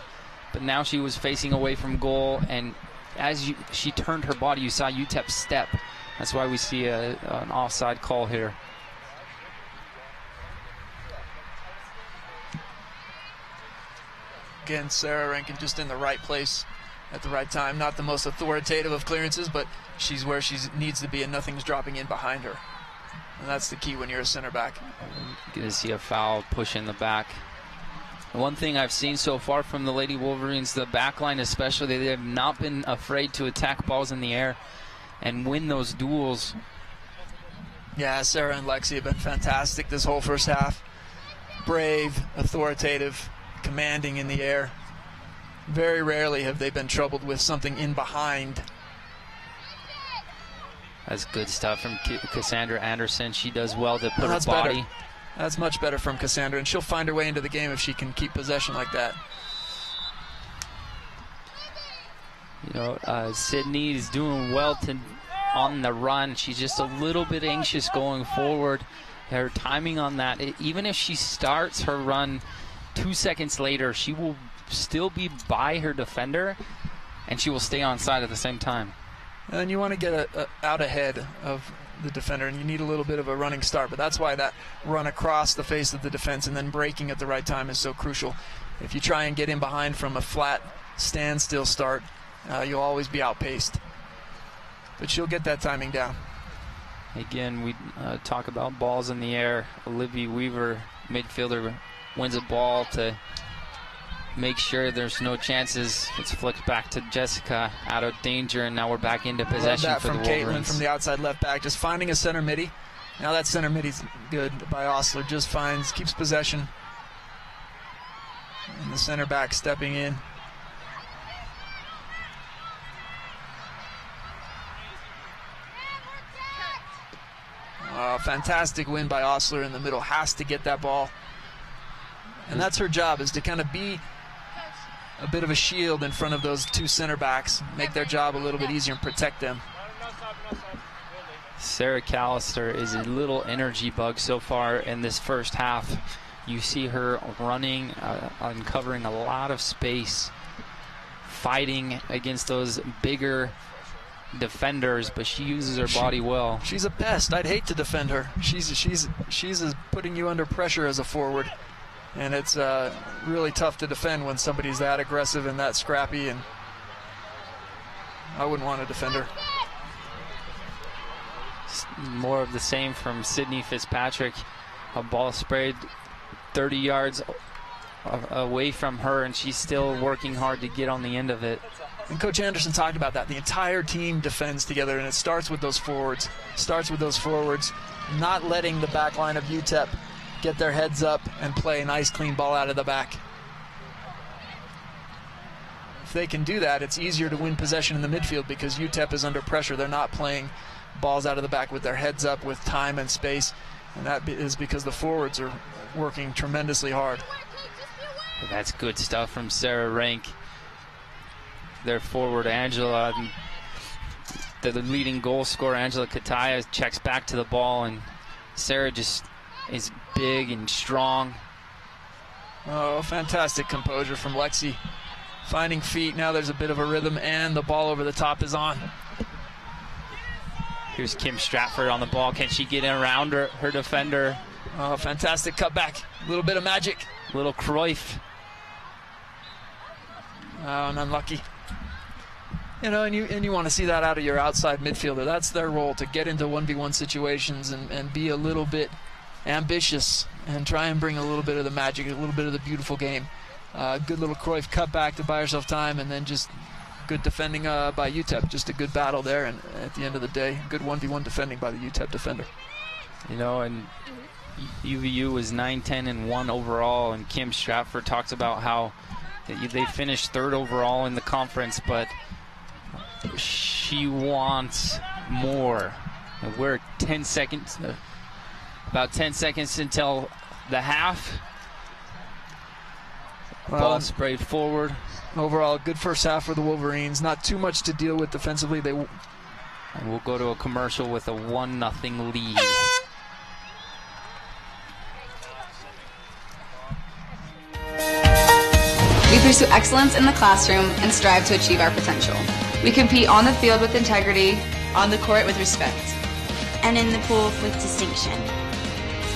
but now she was facing away from goal, and as she turned her body, you saw UTEP step, That's why we see an offside call here. Again, Sarah Rankin just in the right place at the right time. Not the most authoritative of clearances, but she's where she needs to be and nothing's dropping in behind her. And that's the key when you're a center back. Going to see a foul push in the back. One thing I've seen so far from the Lady Wolverines, the back line especially, they have not been afraid to attack balls in the air and win those duels. Yeah, Sarah and Lexi have been fantastic this whole first half. Brave, authoritative, commanding in the air. Very rarely have they been troubled with something in behind. That's good stuff from Cassandra Anderson. She does well to put her body. Better. That's much better from Cassandra, and she'll find her way into the game if she can keep possession like that. You know, Sydney is doing well on the run. She's just a little bit anxious going forward. Her timing on that, even if she starts her run 2 seconds later, she will still be by her defender, and she will stay on side at the same time. And you want to get out ahead of the defender, and you need a little bit of a running start, but that's why that run across the face of the defense and then breaking at the right time is so crucial. If you try and get in behind from a flat standstill start, you'll always be outpaced. But she'll get that timing down. Again, we talk about balls in the air. Olivia Weaver, midfielder, wins a ball to make sure there's no chances. It's flicked back to Jessica out of danger, and now we're back into possession for the Wolverines. Caitlin from the outside left back, just finding a center midi. Now that center midi's good by Osler, just keeps possession. And the center back stepping in. Fantastic win by Osler in the middle, has to get that ball. And that's her job, is to kind of be a bit of a shield in front of those two center backs, make their job a little bit easier and protect them. Sarah Callister is a little energy bug so far in this first half. You see her running, uncovering a lot of space, fighting against those bigger defenders, but she uses her body well. She's a pest. I'd hate to defend her. She's putting you under pressure as a forward. And it's really tough to defend when somebody's that aggressive and that scrappy, and I wouldn't want to defend her. More of the same from Sydney Fitzpatrick. A ball sprayed 30 yards away from her, and she's still working hard to get on the end of it. And Coach Anderson talked about that. The entire team defends together, and it starts with those forwards. Not letting the back line of UTEP get their heads up and play a nice clean ball out of the back. If they can do that, it's easier to win possession in the midfield because UTEP is under pressure. They're not playing balls out of the back with their heads up with time and space, and that is because the forwards are working tremendously hard. That's good stuff from Sarah Rank. Their forward, Angela, the leading goal scorer, Angela Kataya, checks back to the ball, and Sarah just is big and strong. Oh, fantastic composure from Lexi. Finding feet, now there's a bit of a rhythm, and the ball over the top is on. Here's Kim Stratford on the ball. Can she get around her defender? Oh, fantastic cutback. A little bit of magic. Little Cruyff. Oh, and unlucky. You know, and you want to see that out of your outside midfielder. That's their role, to get into 1v1 situations and be a little bit ambitious and try and bring a little bit of the magic, a little bit of the beautiful game. Good little Cruyff cutback to buy herself time, and then just good defending by UTEP. Just a good battle there, and at the end of the day, good 1v1 defending by the UTEP defender. You know, and UVU was 9-10-1 overall, and Kim Stratford talks about how they finished third overall in the conference, but she wants more. We're 10 seconds, about 10 seconds until the half. Ball sprayed forward. Overall, good first half for the Wolverines. Not too much to deal with defensively. And we'll go to a commercial with a 1-0 lead. We pursue excellence in the classroom and strive to achieve our potential. We compete on the field with integrity, on the court with respect, and in the pool with distinction.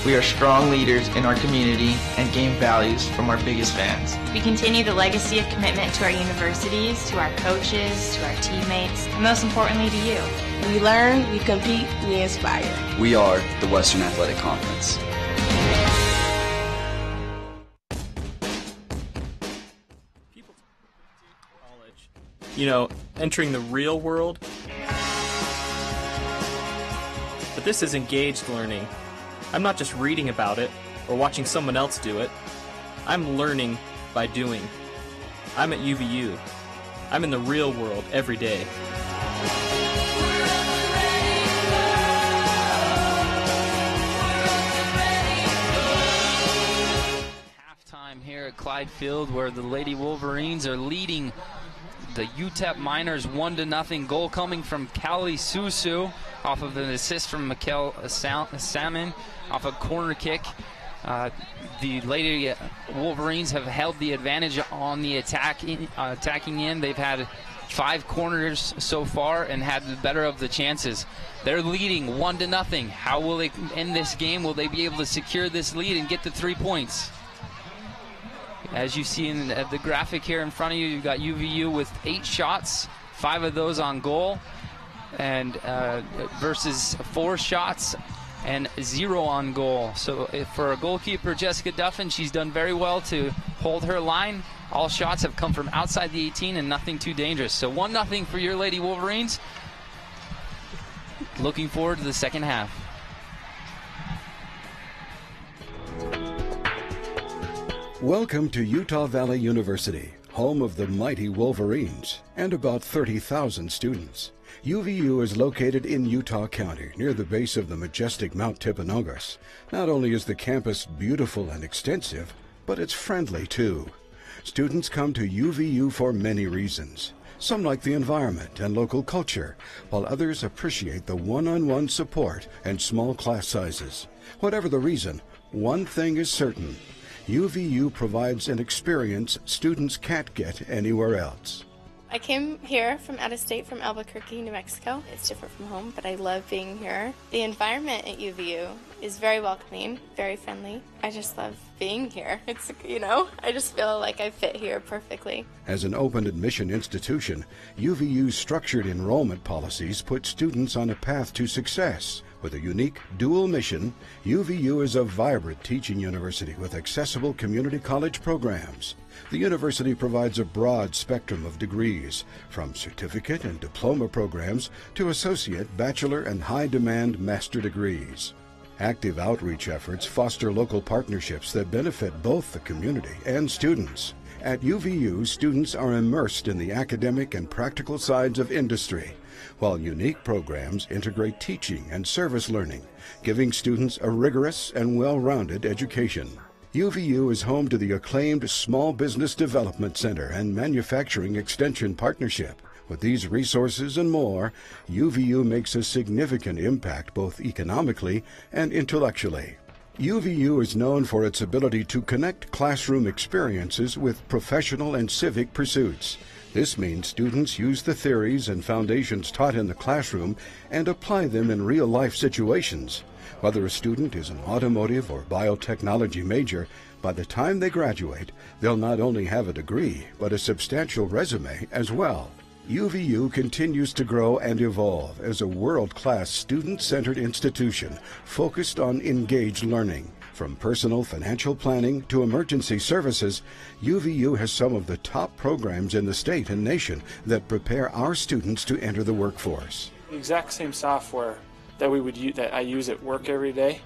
We are strong leaders in our community and gain values from our biggest fans. We continue the legacy of commitment to our universities, to our coaches, to our teammates, and most importantly to you. We learn, we compete, we inspire. We are the Western Athletic Conference. You know, entering the real world. But this is engaged learning. I'm not just reading about it or watching someone else do it. I'm learning by doing. I'm at UVU. I'm in the real world every day. Halftime here at Clyde Field, where the Lady Wolverines are leading the UTEP Miners 1-0. Goal coming from Callie Susu off of an assist from Mikkel Salmon off a corner kick. The Lady Wolverines have held the advantage on the attacking end. They've had 5 corners so far and had the better of the chances. They're leading 1-0. How will they end this game? Will they be able to secure this lead and get the 3 points? As you see in the graphic here in front of you, you've got UVU with 8 shots, 5 of those on goal, and versus 4 shots and 0 on goal. So for a goalkeeper, Jessica Duffin, she's done very well to hold her line. All shots have come from outside the 18 and nothing too dangerous. So 1-0 for your Lady Wolverines. Looking forward to the second half. Welcome to Utah Valley University, home of the mighty Wolverines and about 30,000 students. UVU is located in Utah County, near the base of the majestic Mount Timpanogos. Not only is the campus beautiful and extensive, but it's friendly too. Students come to UVU for many reasons. Some like the environment and local culture, while others appreciate the one-on-one support and small class sizes. Whatever the reason, one thing is certain: UVU provides an experience students can't get anywhere else. I came here from out of state, from Albuquerque, New Mexico. It's different from home, but I love being here. The environment at UVU is very welcoming, very friendly. I just love being here. It's, I just feel like I fit here perfectly. As an open admission institution, UVU's structured enrollment policies put students on a path to success. With a unique dual mission, UVU is a vibrant teaching university with accessible community college programs. The university provides a broad spectrum of degrees, from certificate and diploma programs to associate, bachelor, and high-demand master degrees. Active outreach efforts foster local partnerships that benefit both the community and students. At UVU, students are immersed in the academic and practical sides of industry, while unique programs integrate teaching and service learning, giving students a rigorous and well-rounded education. UVU is home to the acclaimed Small Business Development Center and Manufacturing Extension Partnership. With these resources and more, UVU makes a significant impact both economically and intellectually. UVU is known for its ability to connect classroom experiences with professional and civic pursuits. This means students use the theories and foundations taught in the classroom and apply them in real-life situations. Whether a student is an automotive or biotechnology major, by the time they graduate, they'll not only have a degree, but a substantial resume as well. UVU continues to grow and evolve as a world-class student-centered institution focused on engaged learning. From personal financial planning to emergency services, UVU has some of the top programs in the state and nation that prepare our students to enter the workforce. The exact same software that we would use, that I use at work every day,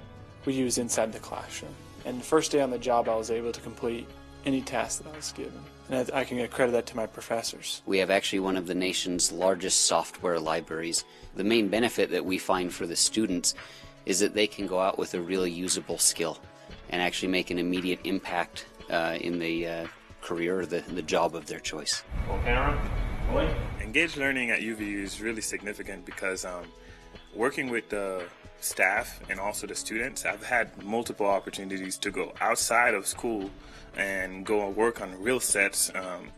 we use inside the classroom. And the first day on the job, I was able to complete any task that I was given. And I can accredit that to my professors. We have actually one of the nation's largest software libraries. The main benefit that we find for the students is that they can go out with a really usable skill and actually make an immediate impact in the career or the job of their choice. Engaged learning at UVU is really significant because working with the staff and also the students, I've had multiple opportunities to go outside of school and go and work on real sets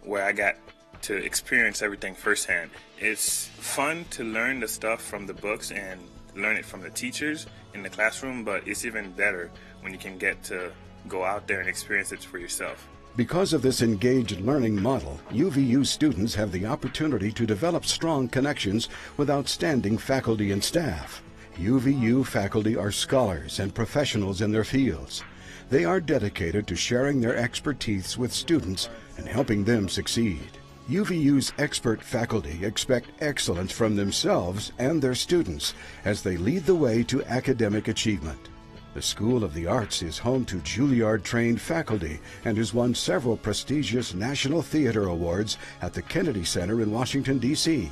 where I got to experience everything firsthand. It's fun to learn the stuff from the books and learn it from the teachers in the classroom, but it's even better when you can get to go out there and experience it for yourself. Because of this engaged learning model, UVU students have the opportunity to develop strong connections with outstanding faculty and staff. UVU faculty are scholars and professionals in their fields. They are dedicated to sharing their expertise with students and helping them succeed. UVU's expert faculty expect excellence from themselves and their students as they lead the way to academic achievement. The School of the Arts is home to Juilliard-trained faculty and has won several prestigious National Theater Awards at the Kennedy Center in Washington, D.C.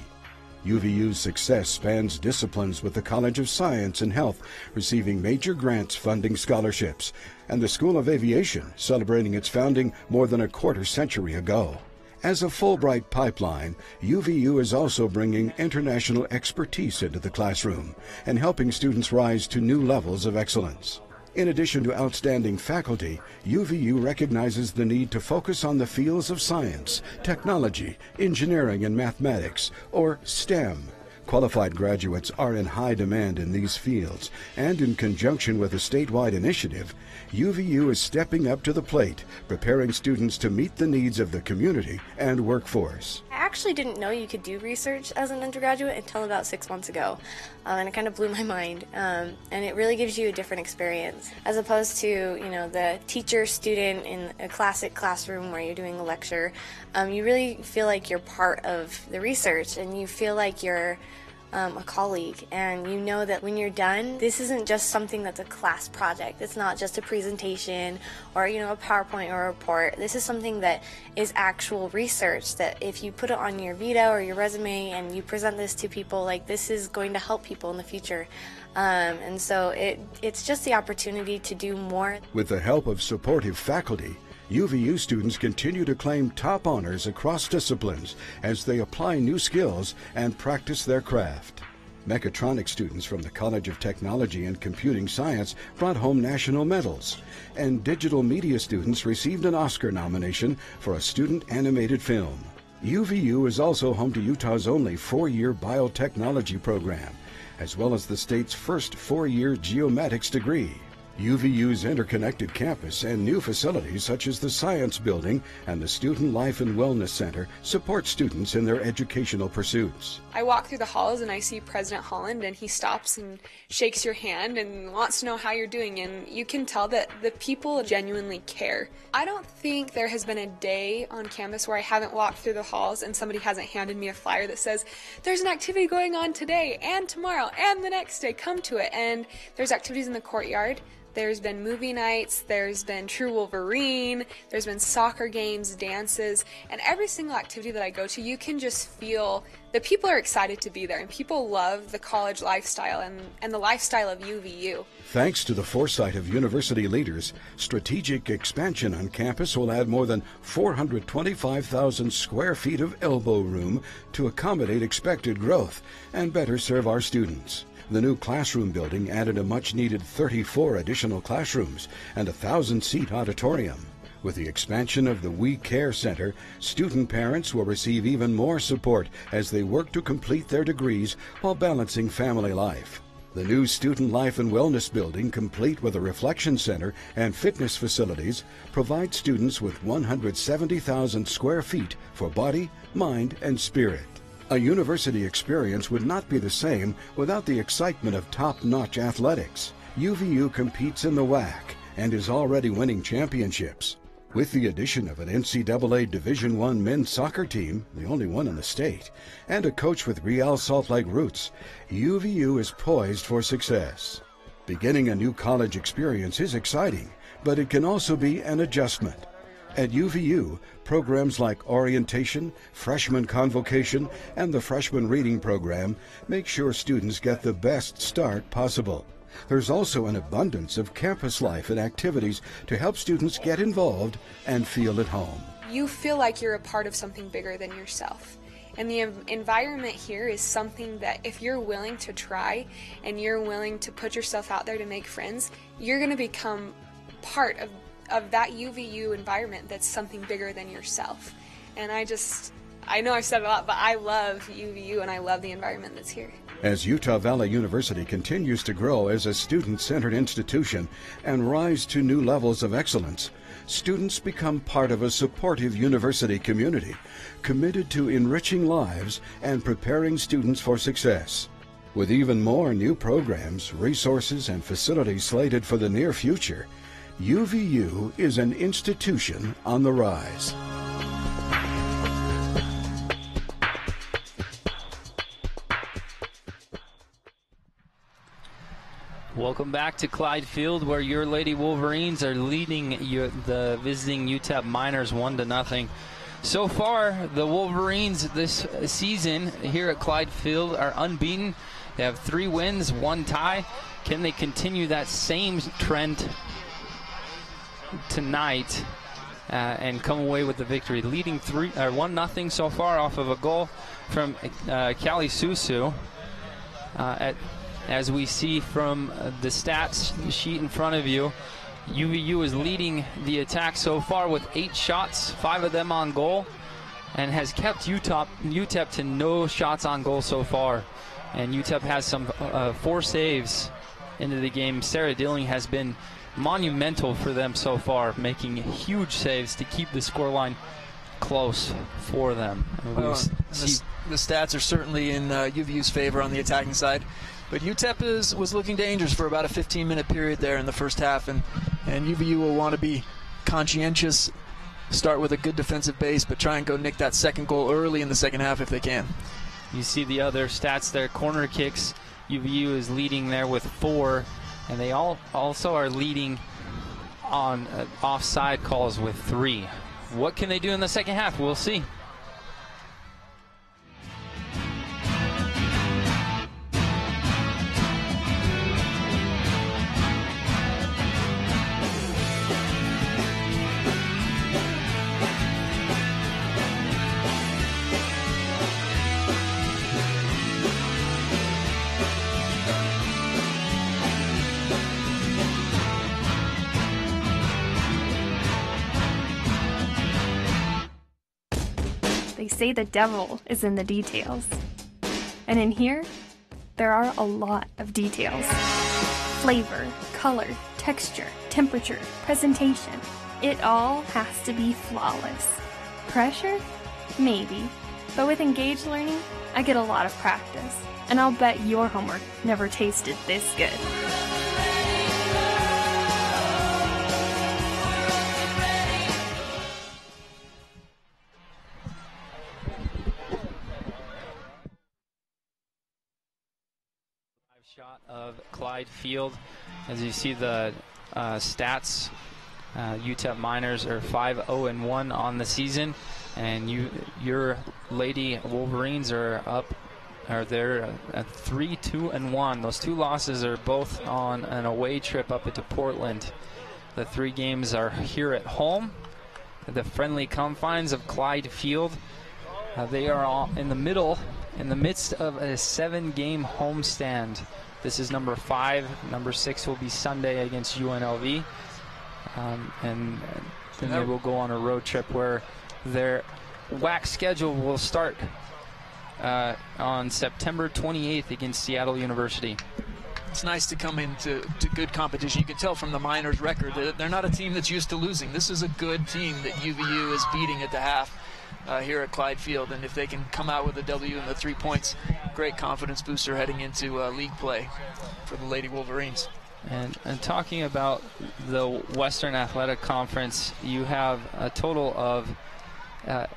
UVU's success spans disciplines with the College of Science and Health receiving major grants funding scholarships, and the School of Aviation celebrating its founding more than a quarter century ago. As a Fulbright pipeline, UVU is also bringing international expertise into the classroom and helping students rise to new levels of excellence. In addition to outstanding faculty, UVU recognizes the need to focus on the fields of science, technology, engineering, and mathematics, or STEM. Qualified graduates are in high demand in these fields, and in conjunction with a statewide initiative, UVU is stepping up to the plate, preparing students to meet the needs of the community and workforce. I actually didn't know you could do research as an undergraduate until about 6 months ago, and it kind of blew my mind. And it really gives you a different experience, as opposed to, the teacher-student in a classic classroom where you're doing a lecture. You really feel like you're part of the research, and you feel like you're a colleague, and you know that when you're done, this isn't just something that's a class project. It's not just a presentation or a PowerPoint or a report. This is something that is actual research that if you put it on your Vita or your resume and you present this to people, this is going to help people in the future. And so it's just the opportunity to do more. With the help of supportive faculty, UVU students continue to claim top honors across disciplines as they apply new skills and practice their craft. Mechatronics students from the College of Technology and Computing Science brought home national medals, and digital media students received an Oscar nomination for a student animated film. UVU is also home to Utah's only 4-year biotechnology program, as well as the state's first 4-year geomatics degree. UVU's interconnected campus and new facilities such as the Science Building and the Student Life and Wellness Center support students in their educational pursuits. I walk through the halls and I see President Holland, and he stops and shakes your hand and wants to know how you're doing, and you can tell that the people genuinely care. I don't think there has been a day on campus where I haven't walked through the halls and somebody hasn't handed me a flyer that says, there's an activity going on today and tomorrow and the next day, come to it. And there's activities in the courtyard. There's been movie nights, there's been True Wolverine, there's been soccer games, dances, and every single activity that I go to, you can just feel that people are excited to be there, and people love the college lifestyle and the lifestyle of UVU. Thanks to the foresight of university leaders, strategic expansion on campus will add more than 425,000 square feet of elbow room to accommodate expected growth and better serve our students. The new classroom building added a much-needed 34 additional classrooms and a 1,000-seat auditorium. With the expansion of the We Care Center, student parents will receive even more support as they work to complete their degrees while balancing family life. The new Student Life and Wellness Building, complete with a reflection center and fitness facilities, provides students with 170,000 square feet for body, mind, and spirit. A university experience would not be the same without the excitement of top-notch athletics. UVU competes in the WAC and is already winning championships. With the addition of an NCAA Division I men's soccer team, the only one in the state, and a coach with Real Salt Lake roots, UVU is poised for success. Beginning a new college experience is exciting, but it can also be an adjustment. At UVU, programs like orientation, freshman convocation, and the freshman reading program make sure students get the best start possible. There's also an abundance of campus life and activities to help students get involved and feel at home. You feel like you're a part of something bigger than yourself. And the environment here is something that if you're willing to try and you're willing to put yourself out there to make friends, you're going to become part of that UVU environment that's something bigger than yourself. And I I know I've said a lot, but I love UVU and I love the environment that's here. As Utah Valley University continues to grow as a student-centered institution and rise to new levels of excellence, students become part of a supportive university community committed to enriching lives and preparing students for success. With even more new programs, resources, and facilities slated for the near future, UVU is an institution on the rise. Welcome back to Clyde Field, where your Lady Wolverines are leading the visiting UTEP Miners 1-0. So far, the Wolverines this season here at Clyde Field are unbeaten. They have 3 wins, 1 tie. Can they continue that same trend tonight and come away with the victory? Leading 1-0 so far off of a goal from Callie Susu. As we see from the stats sheet in front of you, UVU is leading the attack so far with 8 shots, 5 of them on goal, and has kept UTEP to no shots on goal so far. And UTEP has some 4 saves into the game. Sarah Dilling has been monumental for them so far, making huge saves to keep the scoreline close for them. Well, the stats are certainly in UVU's favor on the attacking side. But UTEP was looking dangerous for about a 15-minute period there in the first half, and UVU will want to be conscientious, start with a good defensive base, but try and go nick that second goal early in the second half if they can. You see the other stats there. Corner kicks, UVU is leading there with 4, and they also are leading on offside calls with 3. What can they do in the second half? We'll see. They say the devil is in the details. And in here, there are a lot of details. Flavor, color, texture, temperature, presentation. It all has to be flawless. Pressure? Maybe. But with engaged learning, I get a lot of practice. And I'll bet your homework never tasted this good. Shot of Clyde Field. As you see the stats, UTEP Miners are 5-0-1 on the season, and your Lady Wolverines are they're at 3-2-1. Those 2 losses are both on an away trip up into Portland. The 3 games are here at home, at the friendly confines of Clyde Field. They are all in the midst of a 7-game homestand. This is number 5. Number 6 will be Sunday against UNLV. And then they will go on a road trip where their WAC schedule will start on September 28th against Seattle University. It's nice to come into good competition. You can tell from the Miners' record that they're not a team that's used to losing. This is a good team that UVU is beating at the half here at Clyde Field, and if they can come out with a W and the 3 points, great confidence booster heading into league play for the Lady Wolverines. And talking about the Western Athletic Conference, you have a total of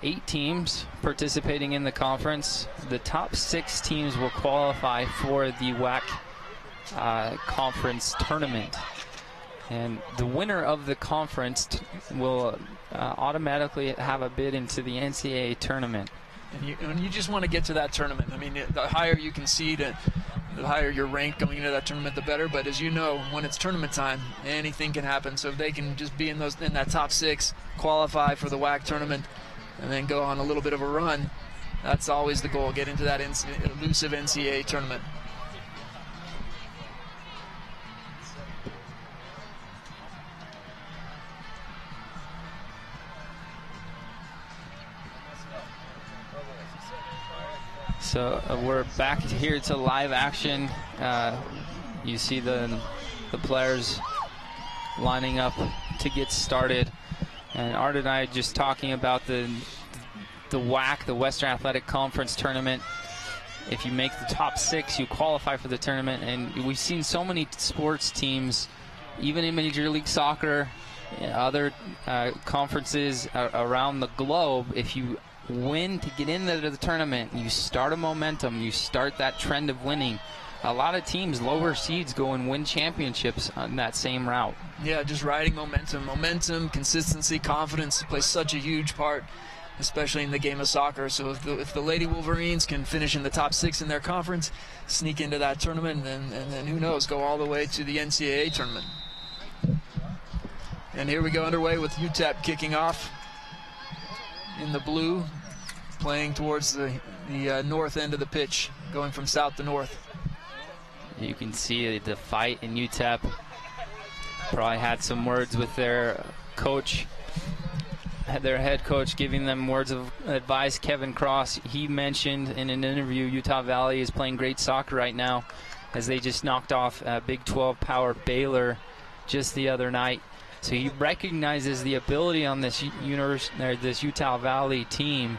8 teams participating in the conference. The top 6 teams will qualify for the WAC conference tournament, and the winner of the conference will automatically have a bid into the NCAA tournament. And you just want to get to that tournament. I mean, the higher you can seed, the higher your rank going into that tournament, the better. But as you know, when it's tournament time, anything can happen. So if they can just be in that top 6, qualify for the WAC tournament, and then go on a little bit of a run, that's always the goal, get into that elusive NCAA tournament. So we're back here to live action. You see the players lining up to get started. And Art and I just talking about the WAC, the Western Athletic Conference tournament. If you make the top 6, you qualify for the tournament. And we've seen so many sports teams, even in Major League Soccer, other conferences around the globe, if you win to get into the tournament, you start a momentum, you start that trend of winning. A lot of teams, lower seeds, go and win championships on that same route. Yeah, just riding momentum. Momentum, consistency, confidence plays such a huge part, especially in the game of soccer. So if the Lady Wolverines can finish in the top 6 in their conference, sneak into that tournament, and then who knows, go all the way to the NCAA tournament. And here we go underway with UTEP kicking off in the blue, playing towards the north end of the pitch, going from south to north. You can see the fight in UTEP. Probably had some words with their coach, their head coach, giving them words of advice. Kevin Cross, he mentioned in an interview, Utah Valley is playing great soccer right now, as they just knocked off Big 12 power Baylor just the other night. So he recognizes the ability on this Utah Valley team,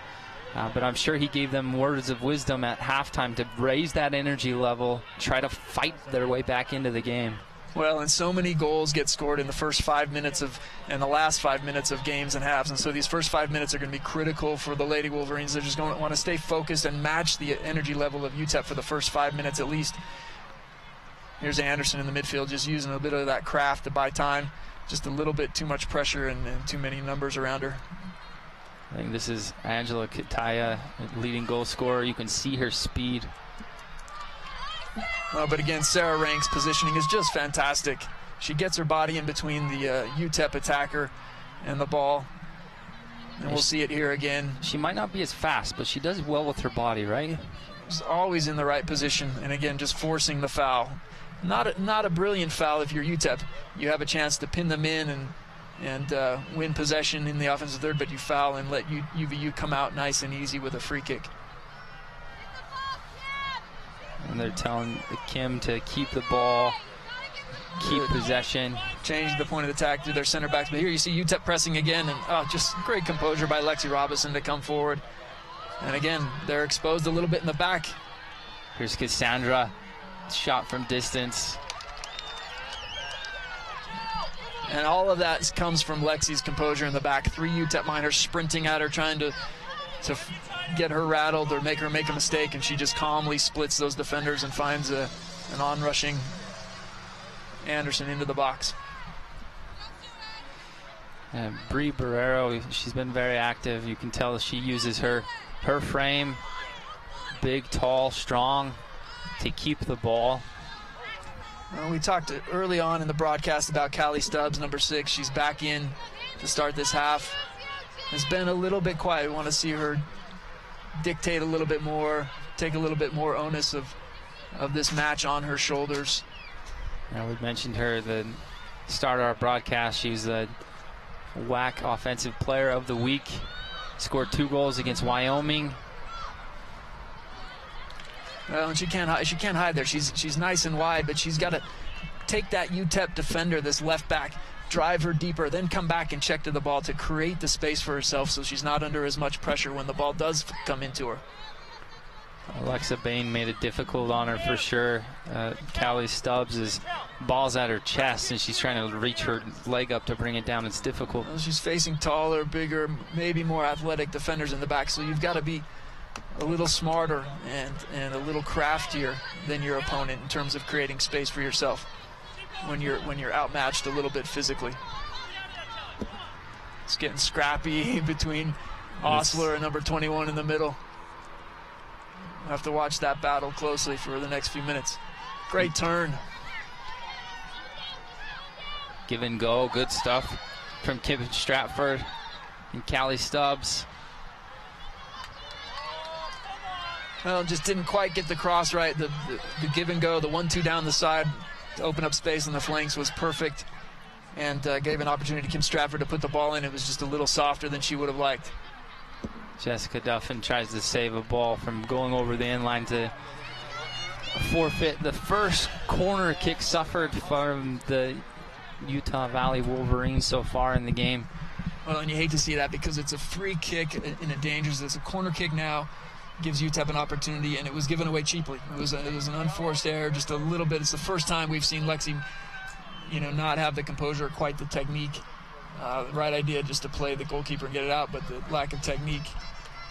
but I'm sure he gave them words of wisdom at halftime to raise that energy level, try to fight their way back into the game. Well, and so many goals get scored in the first 5 minutes and the last 5 minutes of games and halves, and so these first 5 minutes are going to be critical for the Lady Wolverines. They're just going to want to stay focused and match the energy level of UTEP for the first 5 minutes at least. Here's Anderson in the midfield, just using a bit of that craft to buy time. Just a little bit too much pressure and too many numbers around her. I think this is Angela Kitaya, leading goal scorer. You can see her speed. But again, Sarah Rank's positioning is just fantastic. She gets her body in between the UTEP attacker and the ball. And we'll see it here again. She might not be as fast, but she does well with her body, right? She's always in the right position, and again, just forcing the foul. Not a brilliant foul if you're UTEP. You have a chance to pin them in and win possession in the offensive third, but you foul and let UVU come out nice and easy with a free kick. And they're telling Kim to keep the ball, keep possession. Change the point of attack to their center backs. But here you see UTEP pressing again, and just great composure by Lexi Robinson to come forward. And again, they're exposed a little bit in the back. Here's Cassandra, shot from distance. And all of that comes from Lexi's composure in the back. 3 UTEP minors sprinting at her, trying to get her rattled or make her make a mistake, and she just calmly splits those defenders and finds an on-rushing Anderson into the box. And Bree Barrero, she's been very active. You can tell she uses her frame, big, tall, strong, to keep the ball. Well, we talked early on in the broadcast about Callie Stubbs, number 6. She's back in to start this half. Has been a little bit quiet. We want to see her dictate a little bit more, take a little bit more onus of this match on her shoulders. Now, we mentioned her the start of our broadcast. She was the WAC Offensive Player of the Week. Scored 2 goals against Wyoming. Well, and she can't hide there. She's nice and wide, but she's got to take that UTEP defender, this left back, drive her deeper, then come back and check to the ball to create the space for herself so she's not under as much pressure when the ball does come into her. Alexa Bain made it difficult on her for sure. Callie Stubbs is balls at her chest, and she's trying to reach her leg up to bring it down. It's difficult. Well, she's facing taller, bigger, maybe more athletic defenders in the back, so you've got to be a little smarter and a little craftier than your opponent in terms of creating space for yourself when you're outmatched a little bit physically. It's getting scrappy between Osler and number 21 in the middle. We'll have to watch that battle closely for the next few minutes. Great turn. Give and go, good stuff from Kim Stratford and Callie Stubbs. Well, just didn't quite get the cross right. The give and go, the 1-2 down the side to open up space in the flanks was perfect, and gave an opportunity to Kim Stratford to put the ball in. It was just a little softer than she would have liked. Jessica Duffin tries to save a ball from going over the end line to forfeit the first corner kick suffered from the Utah Valley Wolverines so far in the game. Well, and you hate to see that because it's a free kick in a dangerous. It's a corner kick now. Gives UTEP an opportunity, and it was given away cheaply. It was an unforced error, just a little bit. It's the first time we've seen Lexi, not have the composure, quite the technique. Right idea just to play the goalkeeper and get it out, but the lack of technique.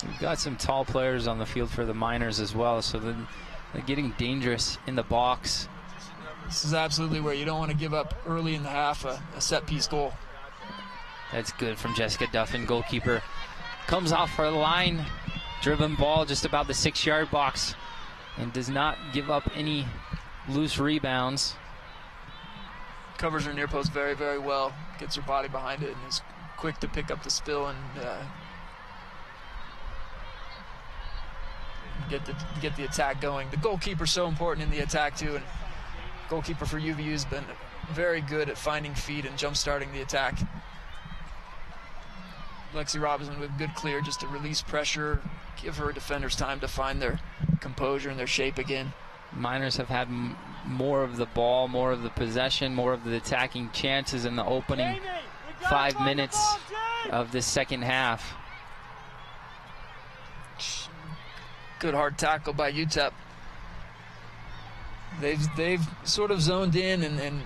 We've got some tall players on the field for the Miners as well, so they're getting dangerous in the box. This is absolutely where you don't want to give up early in the half a set-piece goal. That's good from Jessica Duffin, goalkeeper. Comes off her line. Driven ball just about the 6-yard box and does not give up any loose rebounds. Covers her near post very, very well. Gets her body behind it and is quick to pick up the spill and get the attack going. The goalkeeper's so important in the attack too, and goalkeeper for UVU has been very good at finding feet and jump-starting the attack. Lexi Robinson with good clear just to release pressure, give her defenders time to find their composure and their shape again. Miners have had more of the ball, more of the possession, more of the attacking chances in the opening 5 minutes of this second half. Good hard tackle by UTEP. They've sort of zoned in, and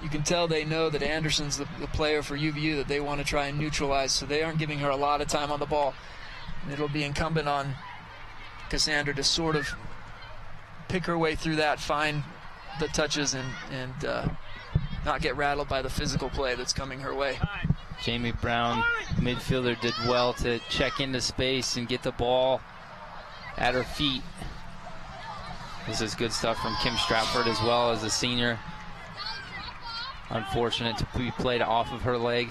you can tell they know that Anderson's the player for UVU that they want to try and neutralize, so they aren't giving her a lot of time on the ball. And it'll be incumbent on Cassandra to sort of pick her way through that, find the touches, and not get rattled by the physical play that's coming her way. Jamie Brown, midfielder, did well to check into space and get the ball at her feet. This is good stuff from Kim Stratford as well as a senior. Unfortunate to be played off of her leg.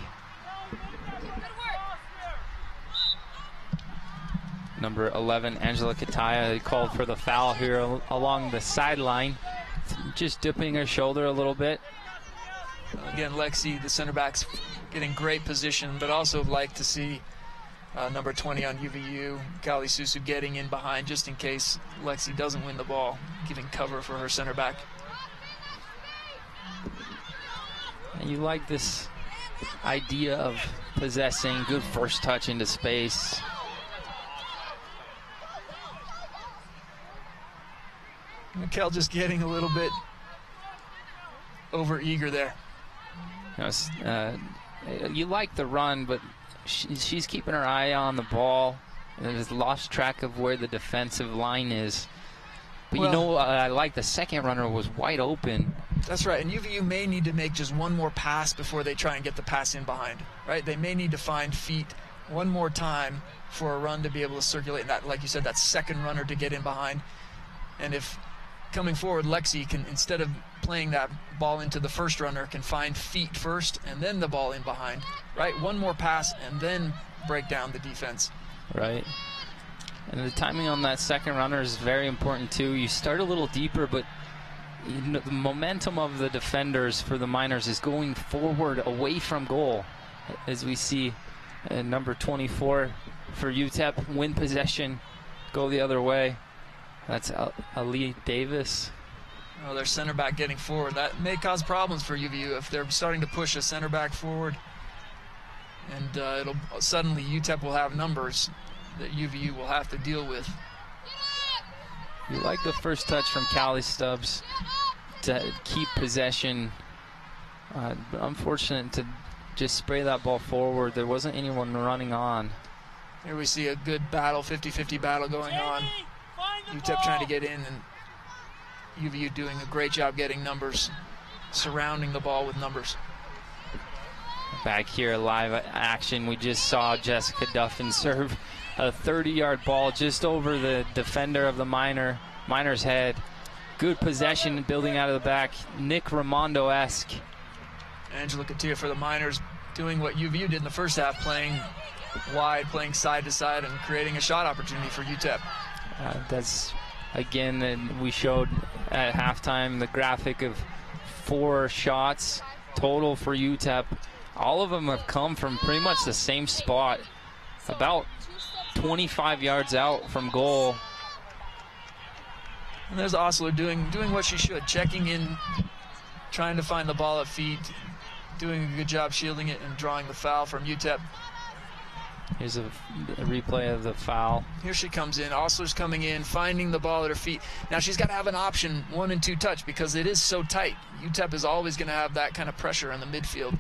Number 11, Angela Kataya, called for the foul here along the sideline. Just dipping her shoulder a little bit. Again, Lexi, the center back's getting great position, but also like to see number 20 on UVU, Kali Susu, getting in behind just in case Lexi doesn't win the ball, giving cover for her center back. And you like this idea of possessing, good first touch into space. Mikkel just getting a little bit over eager there. You like the run, but she's keeping her eye on the ball and has lost track of where the defensive line is. But well, I like the second runner was wide open. That's right, and UVU may need to make just one more pass before they try and get the pass in behind, right? They may need to find feet one more time for a run to be able to circulate that, like you said, that second runner to get in behind. And if coming forward, Lexi can, instead of playing that ball into the first runner, can find feet first and then the ball in behind, right? One more pass and then break down the defense. Right. And the timing on that second runner is very important too. You start a little deeper, but the momentum of the defenders for the Miners is going forward away from goal, as we see number 24 for UTEP win possession, go the other way. That's Ali Davis. Oh, their center back getting forward. That may cause problems for UVU if they're starting to push a center back forward. And it'll suddenly UTEP will have numbers that UVU will have to deal with. You like the first touch from Callie Stubbs to keep possession. Unfortunate to just spray that ball forward. There wasn't anyone running on. Here we see a good battle, 50-50 battle going on. UTEP trying to get in, and UVU doing a great job getting numbers, surrounding the ball with numbers. Back here, live action, we just saw Jessica Duffin serve a 30-yard ball just over the defender of the Miners' head. Good possession, building out of the back, Nick Ramondo-esque. Angela Katia for the Miners doing what UVU did in the first half, playing wide, playing side to side, and creating a shot opportunity for UTEP. That's, again, we showed at halftime the graphic of 4 shots total for UTEP. All of them have come from pretty much the same spot, about 25 yards out from goal. And there's Osler doing what she should, checking in, trying to find the ball at feet, doing a good job shielding it and drawing the foul from UTEP. Here's a replay of the foul. Here she comes in. Osler's coming in, finding the ball at her feet. Now she's got to have an option, 1 and 2 touch, because it is so tight. UTEP is always going to have that kind of pressure in the midfield.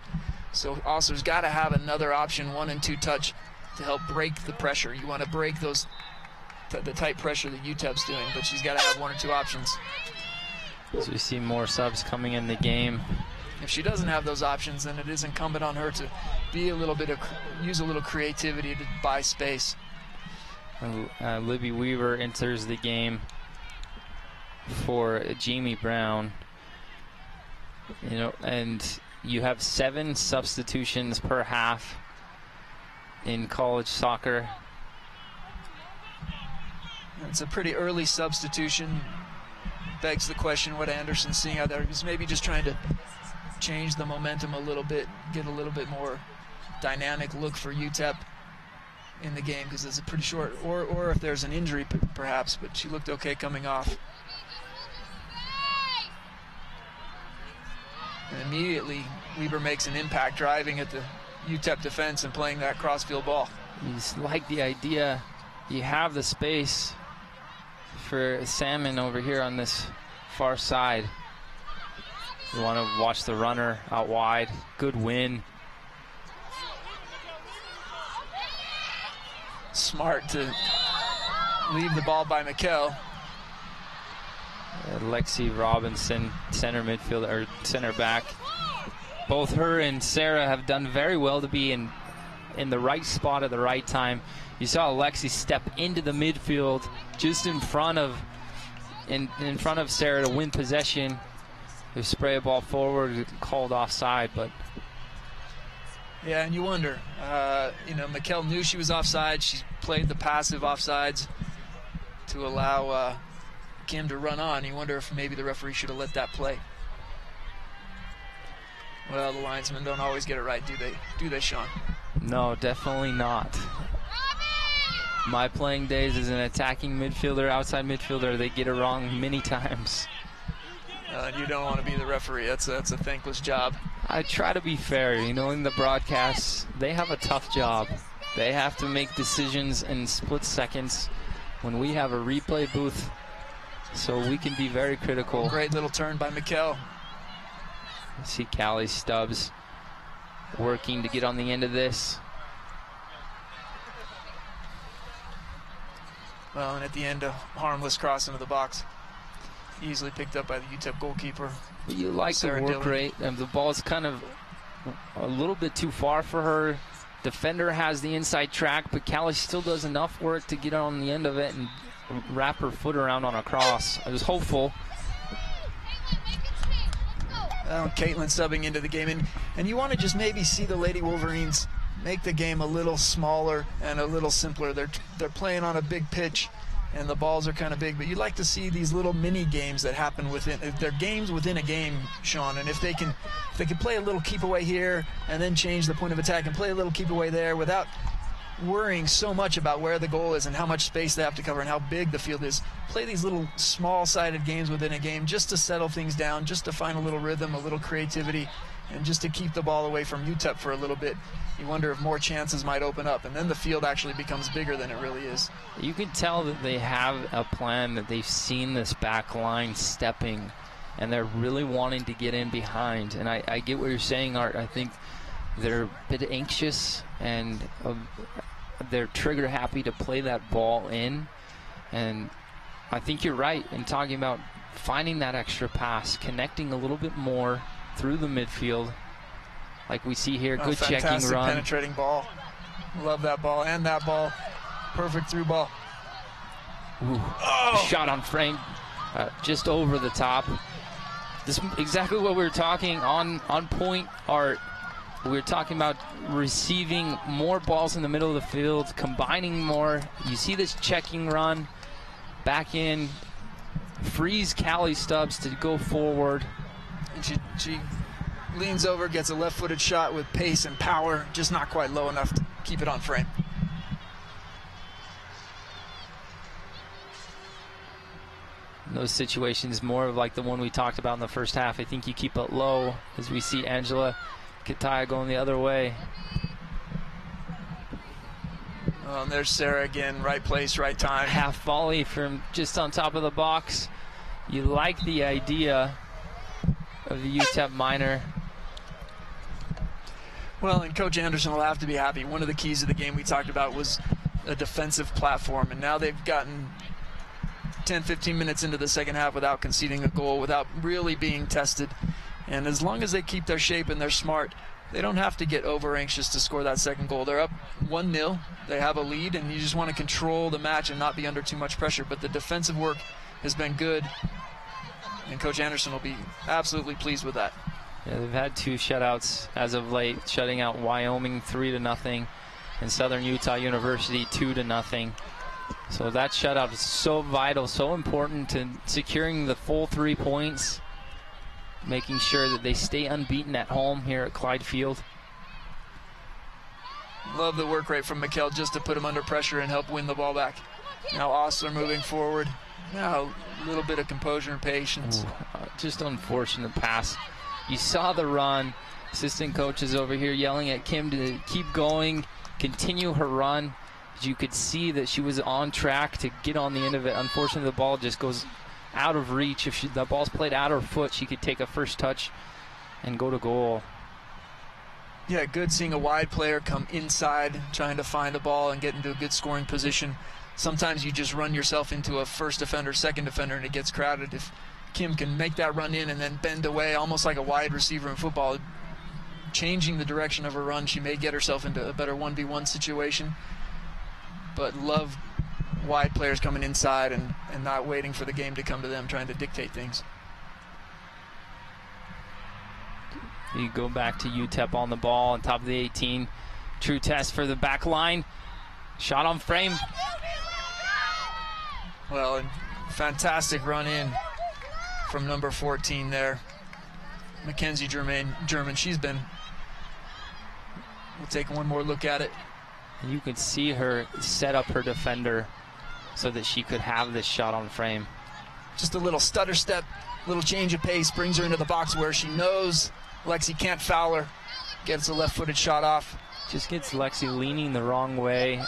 So Osler's got to have another option, 1 and 2 touch, to help break the pressure. You want to break the tight pressure that UTEP's doing, but she's got to have 1 or 2 options. So we see more subs coming in the game. If she doesn't have those options, then it is incumbent on her to be use a little creativity to buy space. Libby Weaver enters the game for Jamie Brown. And you have 7 substitutions per half in college soccer. It's a pretty early substitution. Begs the question what Anderson's seeing out there. He's maybe just trying to change the momentum a little bit, get a little bit more dynamic look for UTEP in the game, because it's a pretty short, or if there's an injury perhaps, but she looked okay coming off. And immediately Weber makes an impact, driving at the UTEP defense and playing that crossfield ball. You just like the idea. You have the space for Salmon over here on this far side. You want to watch the runner out wide. Good win. Smart to leave the ball by Mikkel. Lexi Robinson, center midfielder, or center back. Both her and Sarah have done very well to be in the right spot at the right time. You saw Lexi step into the midfield just in front of Sarah to win possession. They spray a ball forward, called offside, but yeah, and you wonder, Mikkel knew she was offside. She played the passive offsides to allow Kim to run on. You wonder if maybe the referee should have let that play. Well, the linesmen don't always get it right, do they? Do they, Sean? No, definitely not. My playing days as an attacking midfielder, outside midfielder, they get it wrong many times. You don't want to be the referee. That's a thankless job. I try to be fair. In the broadcasts, they have a tough job. They have to make decisions in split seconds when we have a replay booth, so we can be very critical. Great little turn by Mikkel. See Callie Stubbs working to get on the end of this. Well, and at the end, a harmless cross into the box. Easily picked up by the UTEP goalkeeper. You like the work rate, and the ball's kind of a little bit too far for her. Defender has the inside track, but Callie still does enough work to get on the end of it and wrap her foot around on a cross. I was hopeful. Caitlin subbing into the game, and you want to just maybe see the Lady Wolverines make the game a little smaller and a little simpler. They're playing on a big pitch, and the balls are kind of big, but you'd like to see these little mini games that happen within. They're games within a game, Sean, and if they can play a little keep away here and then change the point of attack and play a little keep away there without worrying so much about where the goal is and how much space they have to cover and how big the field is. Play these little small-sided games within a game just to settle things down, just to find a little rhythm, a little creativity, and just to keep the ball away from UTEP for a little bit. You wonder if more chances might open up, and then the field actually becomes bigger than it really is. You can tell that they have a plan, that they've seen this back line stepping, and they're really wanting to get in behind. And I get what you're saying, Art. I think they're a bit anxious, and they're trigger happy to play that ball in. And I think you're right in talking about finding that extra pass, connecting a little bit more through the midfield, like we see here. Good checking run, penetrating ball. Love that ball, and that ball, perfect through ball. Ooh. Oh. Shot on frame, just over the top. This is exactly what we were talking on point, Art. We were talking about receiving more balls in the middle of the field, combining more. You see this checking run, back in, frees Callie Stubbs to go forward. And she leans over, gets a left-footed shot with pace and power, just not quite low enough to keep it on frame. In those situations, more of like the one we talked about in the first half, I think you keep it low as we see Angela Kataya going the other way. Well, and there's Sarah again, right place, right time. Half volley from just on top of the box. You like the idea of the UTEP minor. Well, and Coach Anderson will have to be happy. One of the keys of the game we talked about was a defensive platform, and now they've gotten 10-15 minutes into the second half without conceding a goal, without really being tested. And as long as they keep their shape and they're smart, they don't have to get over anxious to score that second goal. They're up 1-0. They have a lead, and you just want to control the match and not be under too much pressure. But the defensive work has been good, and Coach Anderson will be absolutely pleased with that. Yeah, they've had 2 shutouts as of late, shutting out Wyoming 3-0 and Southern Utah University 2-0. So that shutout is so vital, so important to securing the full 3 points, making sure that they stay unbeaten at home here at Clyde Field. Love the work rate from Mikkel just to put him under pressure and help win the ball back. Now Osler moving forward. Now a little bit of composure and patience. Just unfortunate pass. You saw the run. Assistant coaches over here yelling at Kim to keep going, continue her run. You could see that she was on track to get on the end of it. Unfortunately, the ball just goes out of reach. If the ball's played out of her foot, she could take a first touch and go to goal. Yeah, good seeing a wide player come inside, trying to find the ball and get into a good scoring position. Sometimes you just run yourself into a first defender, second defender, and it gets crowded. If Kim can make that run in and then bend away, almost like a wide receiver in football, changing the direction of her run, she may get herself into a better 1v1 situation. But love wide players coming inside and not waiting for the game to come to them, trying to dictate things. You go back to UTEP on the ball on top of the 18. True test for the back line. Shot on frame. Well, and fantastic run in from number 14 there. Mackenzie German, she's been, we'll take one more look at it. You could see her set up her defender so that she could have this shot on frame. Just a little stutter step, little change of pace, brings her into the box where she knows Lexi can't foul her. Gets a left-footed shot off. Just gets Lexi leaning the wrong way.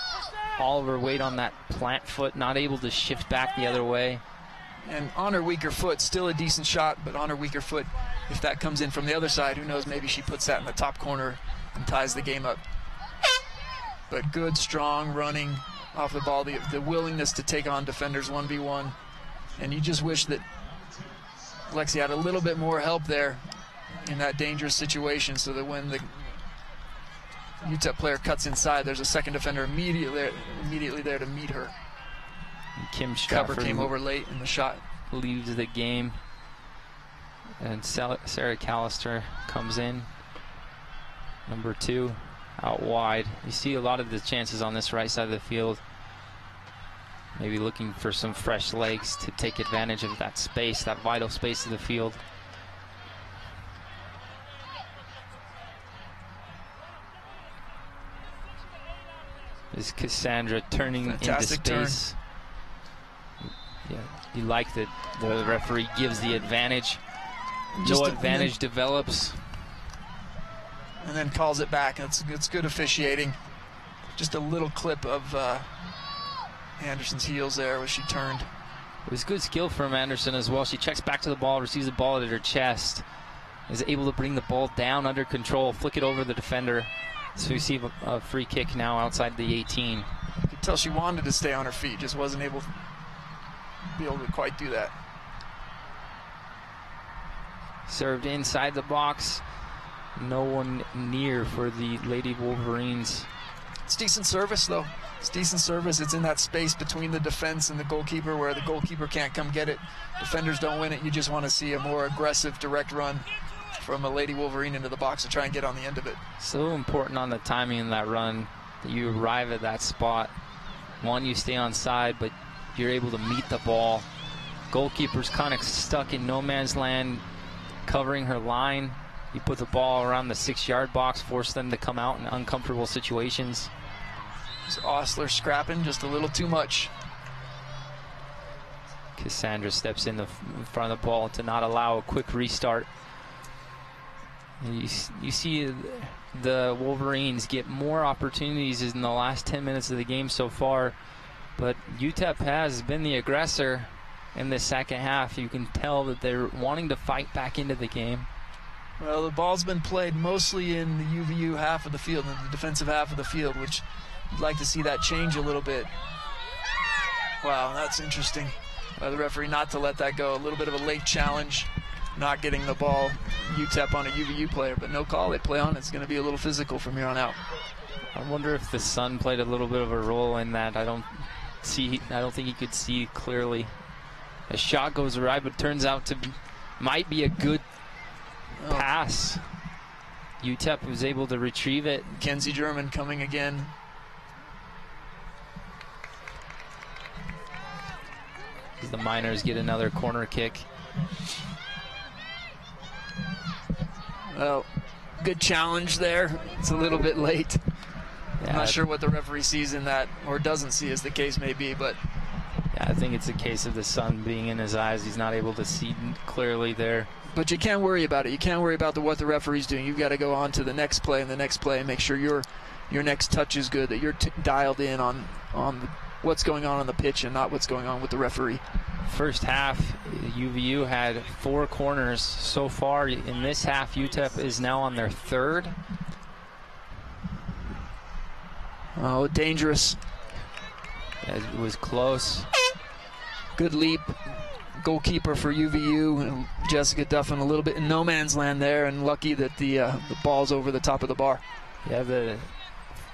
All of her weight on that plant foot, not able to shift back the other way. And on her weaker foot, still a decent shot, but on her weaker foot, if that comes in from the other side, who knows, maybe she puts that in the top corner and ties the game up. But good, strong running off the ball, the willingness to take on defenders 1v1. And you just wish that Lexi had a little bit more help there in that dangerous situation so that when the UTEP player cuts inside, there's a second defender immediately there to meet her. And Kim Cover came over late in the shot. Leaves the game. And Sarah Callister comes in. Number 2. Out wide. You see a lot of the chances on this right side of the field. Maybe looking for some fresh legs to take advantage of that space, that vital space of the field. Is Cassandra turning Fantastic into space? Yeah, you like that the referee gives the advantage. No advantage develops. And then calls it back. It's good officiating. Just a little clip of Anderson's heels there where she turned. It was good skill from Anderson as well. She checks back to the ball, receives the ball at her chest, is able to bring the ball down under control, flick it over the defender. So we see a free kick now outside the 18. You could tell she wanted to stay on her feet, just wasn't able to quite do that. Served inside the box. No one near for the Lady Wolverines. It's decent service, though. It's decent service. It's in that space between the defense and the goalkeeper where the goalkeeper can't come get it. Defenders don't win it. You just want to see a more aggressive, direct run from a Lady Wolverine into the box to try and get on the end of it. So important on the timing in that run that you arrive at that spot. One, you stay on side, but you're able to meet the ball. Goalkeeper's kind of stuck in no man's land, covering her line. You put the ball around the 6-yard box, force them to come out in uncomfortable situations. So Osler scrapping just a little too much. Cassandra steps in front of the ball to not allow a quick restart. You see the Wolverines get more opportunities in the last 10 minutes of the game so far, but UTEP has been the aggressor in the second half. You can tell that they're wanting to fight back into the game. Well, the ball's been played mostly in the UVU half of the field, in the defensive half of the field, which you'd like to see that change a little bit. Wow, that's interesting by the referee not to let that go. A little bit of a late challenge, not getting the ball, UTEP on a UVU player, but no call. They play on. It's going to be a little physical from here on out. I wonder if the sun played a little bit of a role in that. I don't think he could see clearly. A shot goes right, but turns out to might be a good pass. UTEP was able to retrieve it. Mackenzie German coming again. As the Miners get another corner kick. Well, good challenge there. It's a little bit late. Yeah, I'm not sure what the referee sees in that, or doesn't see, as the case may be, but yeah, I think it's a case of the sun being in his eyes. He's not able to see clearly there. But you can't worry about it. You can't worry about what the referee's doing. You've got to go on to the next play and the next play and make sure your next touch is good, that you're dialed in on what's going on the pitch and not what's going on with the referee. First half, UVU had 4 corners. So far in this half, UTEP is now on their 3rd. Oh, dangerous. It was close. Good leap. Goalkeeper for UVU, and Jessica Duffin a little bit in no man's land there, and lucky that the ball's over the top of the bar. Yeah,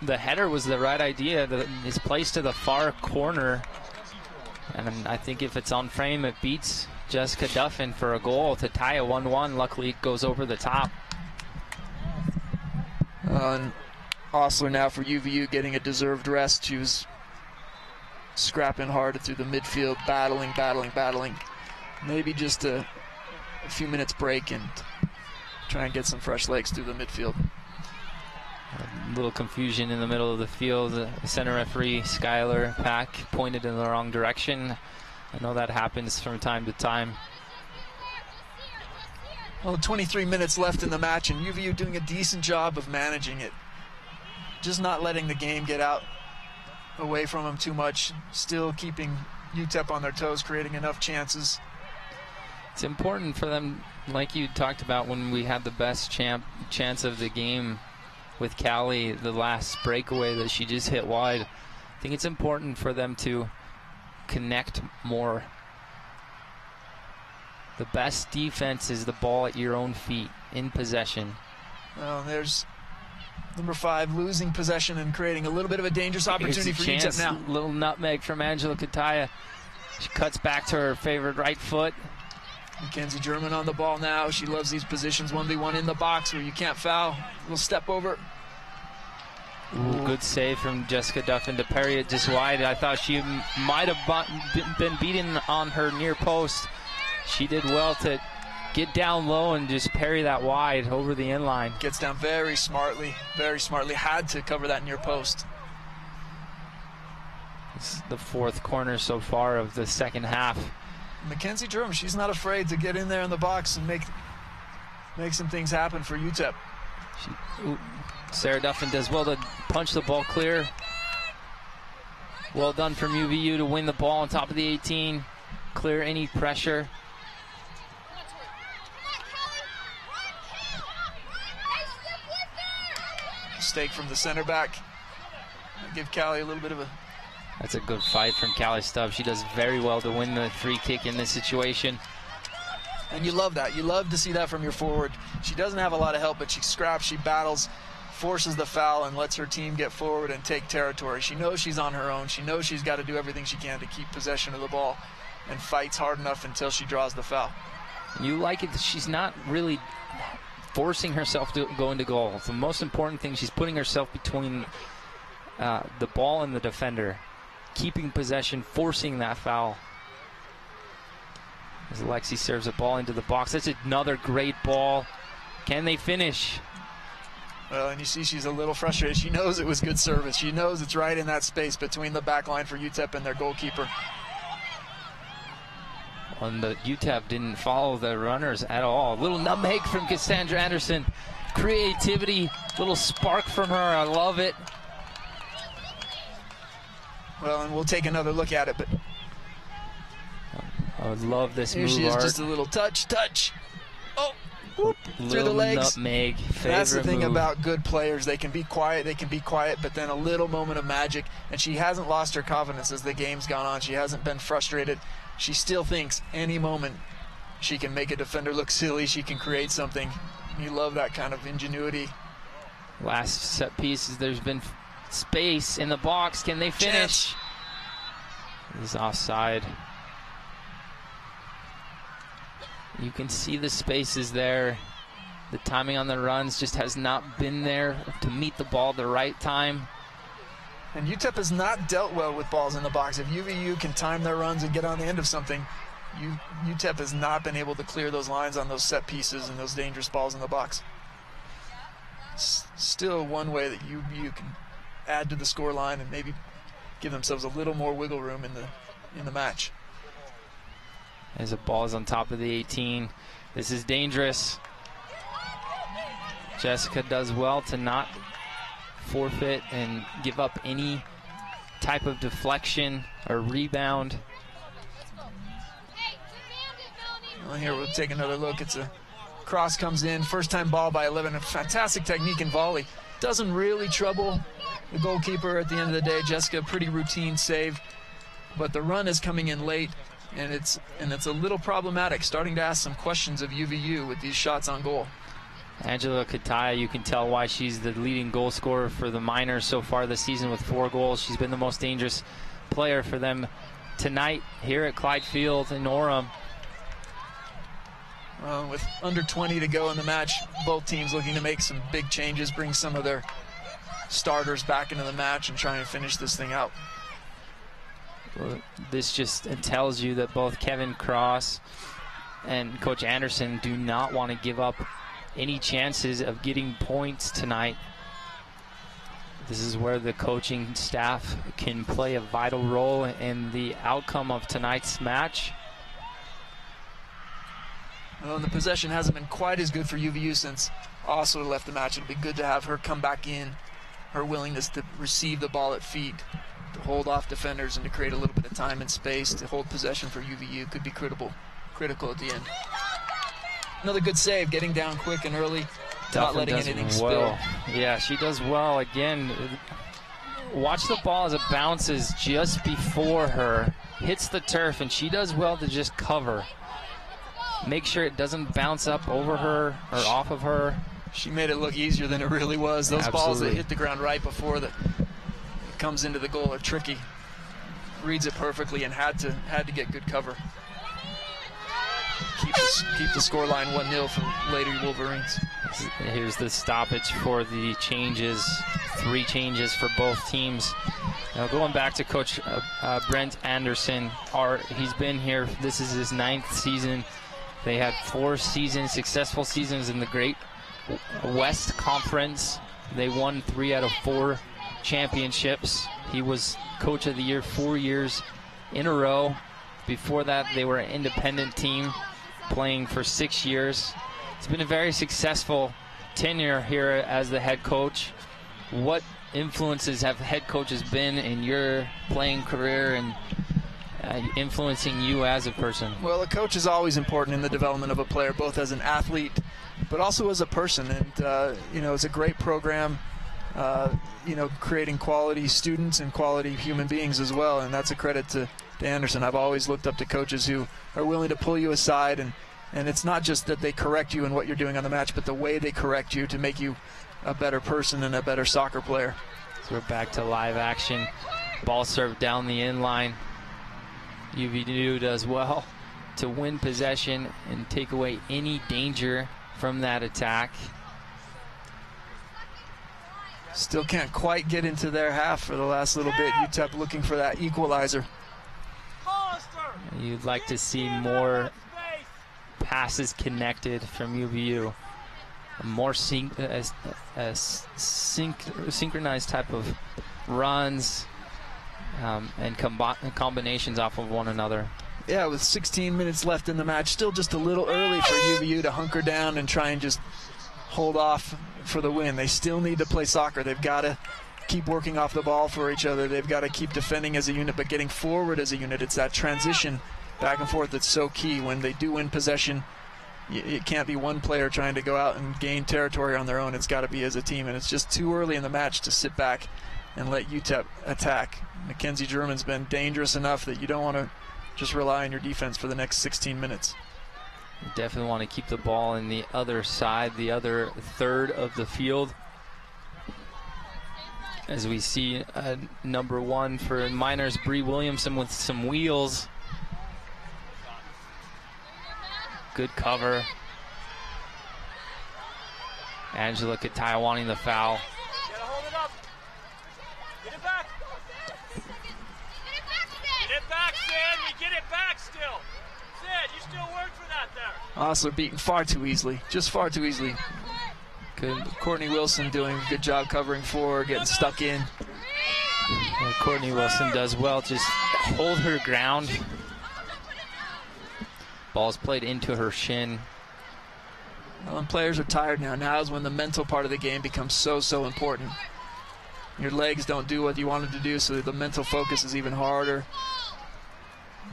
the header was the right idea. It's placed to the far corner, and I think if it's on frame, it beats Jessica Duffin for a goal to tie a 1-1. Luckily, it goes over the top. And Osler now for UVU getting a deserved rest. She was scrapping hard through the midfield, battling. Maybe just a few minutes break and try and get some fresh legs through the midfield. A little confusion in the middle of the field. The center referee, Skylar Pack, pointed in the wrong direction. I know that happens from time to time. Well, 23 minutes left in the match, and UVU doing a decent job of managing it. Just not letting the game get out away from them too much. Still keeping UTEP on their toes, creating enough chances. It's important for them, like you talked about when we had the best chance of the game with Callie, the last breakaway that she just hit wide. I think it's important for them to connect more. The best defense is the ball at your own feet, in possession. Well, there's number 5 losing possession and creating a little bit of a dangerous opportunity for UTEP now. Little nutmeg from Angela Kataya. She cuts back to her favorite right foot. Mackenzie German on the ball now. She loves these positions, 1v1 in the box where you can't foul. Little step over. Ooh, good save from Jessica Duffin to parry it just wide. I thought she might have been beaten on her near post. She did well to get down low and just parry that wide over the inline. Gets down very smartly, had to cover that near post. It's the 4th corner so far of the second half. Mackenzie German, she's not afraid to get in there in the box and make some things happen for UTEP. Sarah Duffin does well to punch the ball clear. Well done from UVU to win the ball on top of the 18, clear any pressure. Mistake from the center back. Give Callie a little bit of a... That's a good fight from Callie Stubbs. She does very well to win the free kick in this situation. And you love that. You love to see that from your forward. She doesn't have a lot of help, but she scraps, she battles, forces the foul, and lets her team get forward and take territory. She knows she's on her own. She knows she's got to do everything she can to keep possession of the ball, and fights hard enough until she draws the foul. You like it that she's not really forcing herself to go into goal. The most important thing, she's putting herself between the ball and the defender, keeping possession, forcing that foul. As Alexi serves a ball into the box. That's another great ball. Can they finish? Well, and you see she's a little frustrated. She knows it was good service. She knows it's right in that space between the back line for UTEP and their goalkeeper. And the UTEP didn't follow the runners at all. A little nutmeg from Cassandra Anderson. Creativity, little spark from her. I love it. Well, and we'll take another look at it, but I would love this here move. she is, Art. just a little touch. Oh, whoop, through the legs. Nutmeg. That's the thing move. about good players. They can be quiet, but then a little moment of magic. And she hasn't lost her confidence as the game's gone on. She hasn't been frustrated. She still thinks any moment she can make a defender look silly. She can create something. You love that kind of ingenuity. Last set pieces, there's been space in the box. Can they finish? He's offside. You can see the spaces there. The timing on the runs just has not been there to meet the ball at the right time. And UTEP has not dealt well with balls in the box. If UVU can time their runs and get on the end of something, UTEP has not been able to clear those lines on those set pieces and those dangerous balls in the box. Still one way that UVU can add to the score line and maybe give themselves a little more wiggle room in the match. As the ball is on top of the 18. This is dangerous. Jessica does well to not forfeit and give up any type of deflection or rebound. Well, here we'll take another look. It's a cross comes in, first time ball by 11. A fantastic technique in volley. Doesn't really trouble the goalkeeper at the end of the day. Jessica, pretty routine save, but the run is coming in late, and it's a little problematic. Starting to ask some questions of UVU with these shots on goal. Angela Kataya, you can tell why she's the leading goal scorer for the Miners so far this season with 4 goals. She's been the most dangerous player for them tonight here at Clyde Field in Orem. With under 20 to go in the match, both teams looking to make some big changes, bring some of their starters back into the match and try and finish this thing out. Well, this just tells you that both Kevin Cross and Coach Anderson do not want to give up any chances of getting points tonight. This is where the coaching staff can play a vital role in the outcome of tonight's match. Well, the possession hasn't been quite as good for UVU since Osler left the match. It'll be good to have her come back in. Her willingness to receive the ball at feet, to hold off defenders, and to create a little bit of time and space to hold possession for UVU could be critical at the end. Another good save, getting down quick and early, not letting anything spill. Yeah, she does well again. Watch the ball as it bounces just before her, hits the turf, and she does well to just cover. Make sure it doesn't bounce up over her or off of her. She made it look easier than it really was. Those balls that hit the ground right before it comes into the goal are tricky. Reads it perfectly and had to get good cover. Keep the scoreline 1-0 for Lady Wolverines. Here's the stoppage for the changes. 3 changes for both teams. Now going back to Coach Brent Anderson, he's been here. This is his 9th season. They had 4 successful seasons in the Great West Conference. They won 3 out of 4 championships. He was Coach of the Year 4 years in a row. Before that, they were an independent team playing for 6 years. It's been a very successful tenure here as the head coach. What influences have head coaches been in your playing career and influencing you as a person? Well, a coach is always important in the development of a player, both as an athlete but also as a person. And it's a great program, creating quality students and quality human beings as well, and that's a credit to Anderson. I've always looked up to coaches who are willing to pull you aside, and it's not just that they correct you in what you're doing on the match, but the way they correct you to make you a better person and a better soccer player. So we're back to live action. Ball served down the inline. UVU does well to win possession and take away any danger from that attack. Still can't quite get into their half for the last little bit. UTEP looking for that equalizer. You'd like to see more passes connected from UVU. A more synchronized type of runs and combinations off of one another. Yeah, with 16 minutes left in the match, still just a little early for UVU to hunker down and try and just hold off for the win. They still need to play soccer. They've got to keep working off the ball for each other. They've got to keep defending as a unit, but getting forward as a unit. It's that transition back and forth that's so key. When they do win possession, it can't be one player trying to go out and gain territory on their own. It's got to be as a team, and it's just too early in the match to sit back and let UTEP attack. Mackenzie German's been dangerous enough that you don't want to just rely on your defense for the next 16 minutes. You definitely want to keep the ball in the other side, the other third of the field. As we see number 1 for Miners, Bree Williamson with some wheels. Good cover. Angela Kataya wanting the foul. Osler beaten far too easily, just far too easily. Good. Courtney Wilson doing a good job covering for, getting stuck in. Well, Courtney Wilson does well, just hold her ground. Ball's played into her shin. Well, when players are tired now is when the mental part of the game becomes so important. Your legs don't do what you want them to do, so the mental focus is even harder.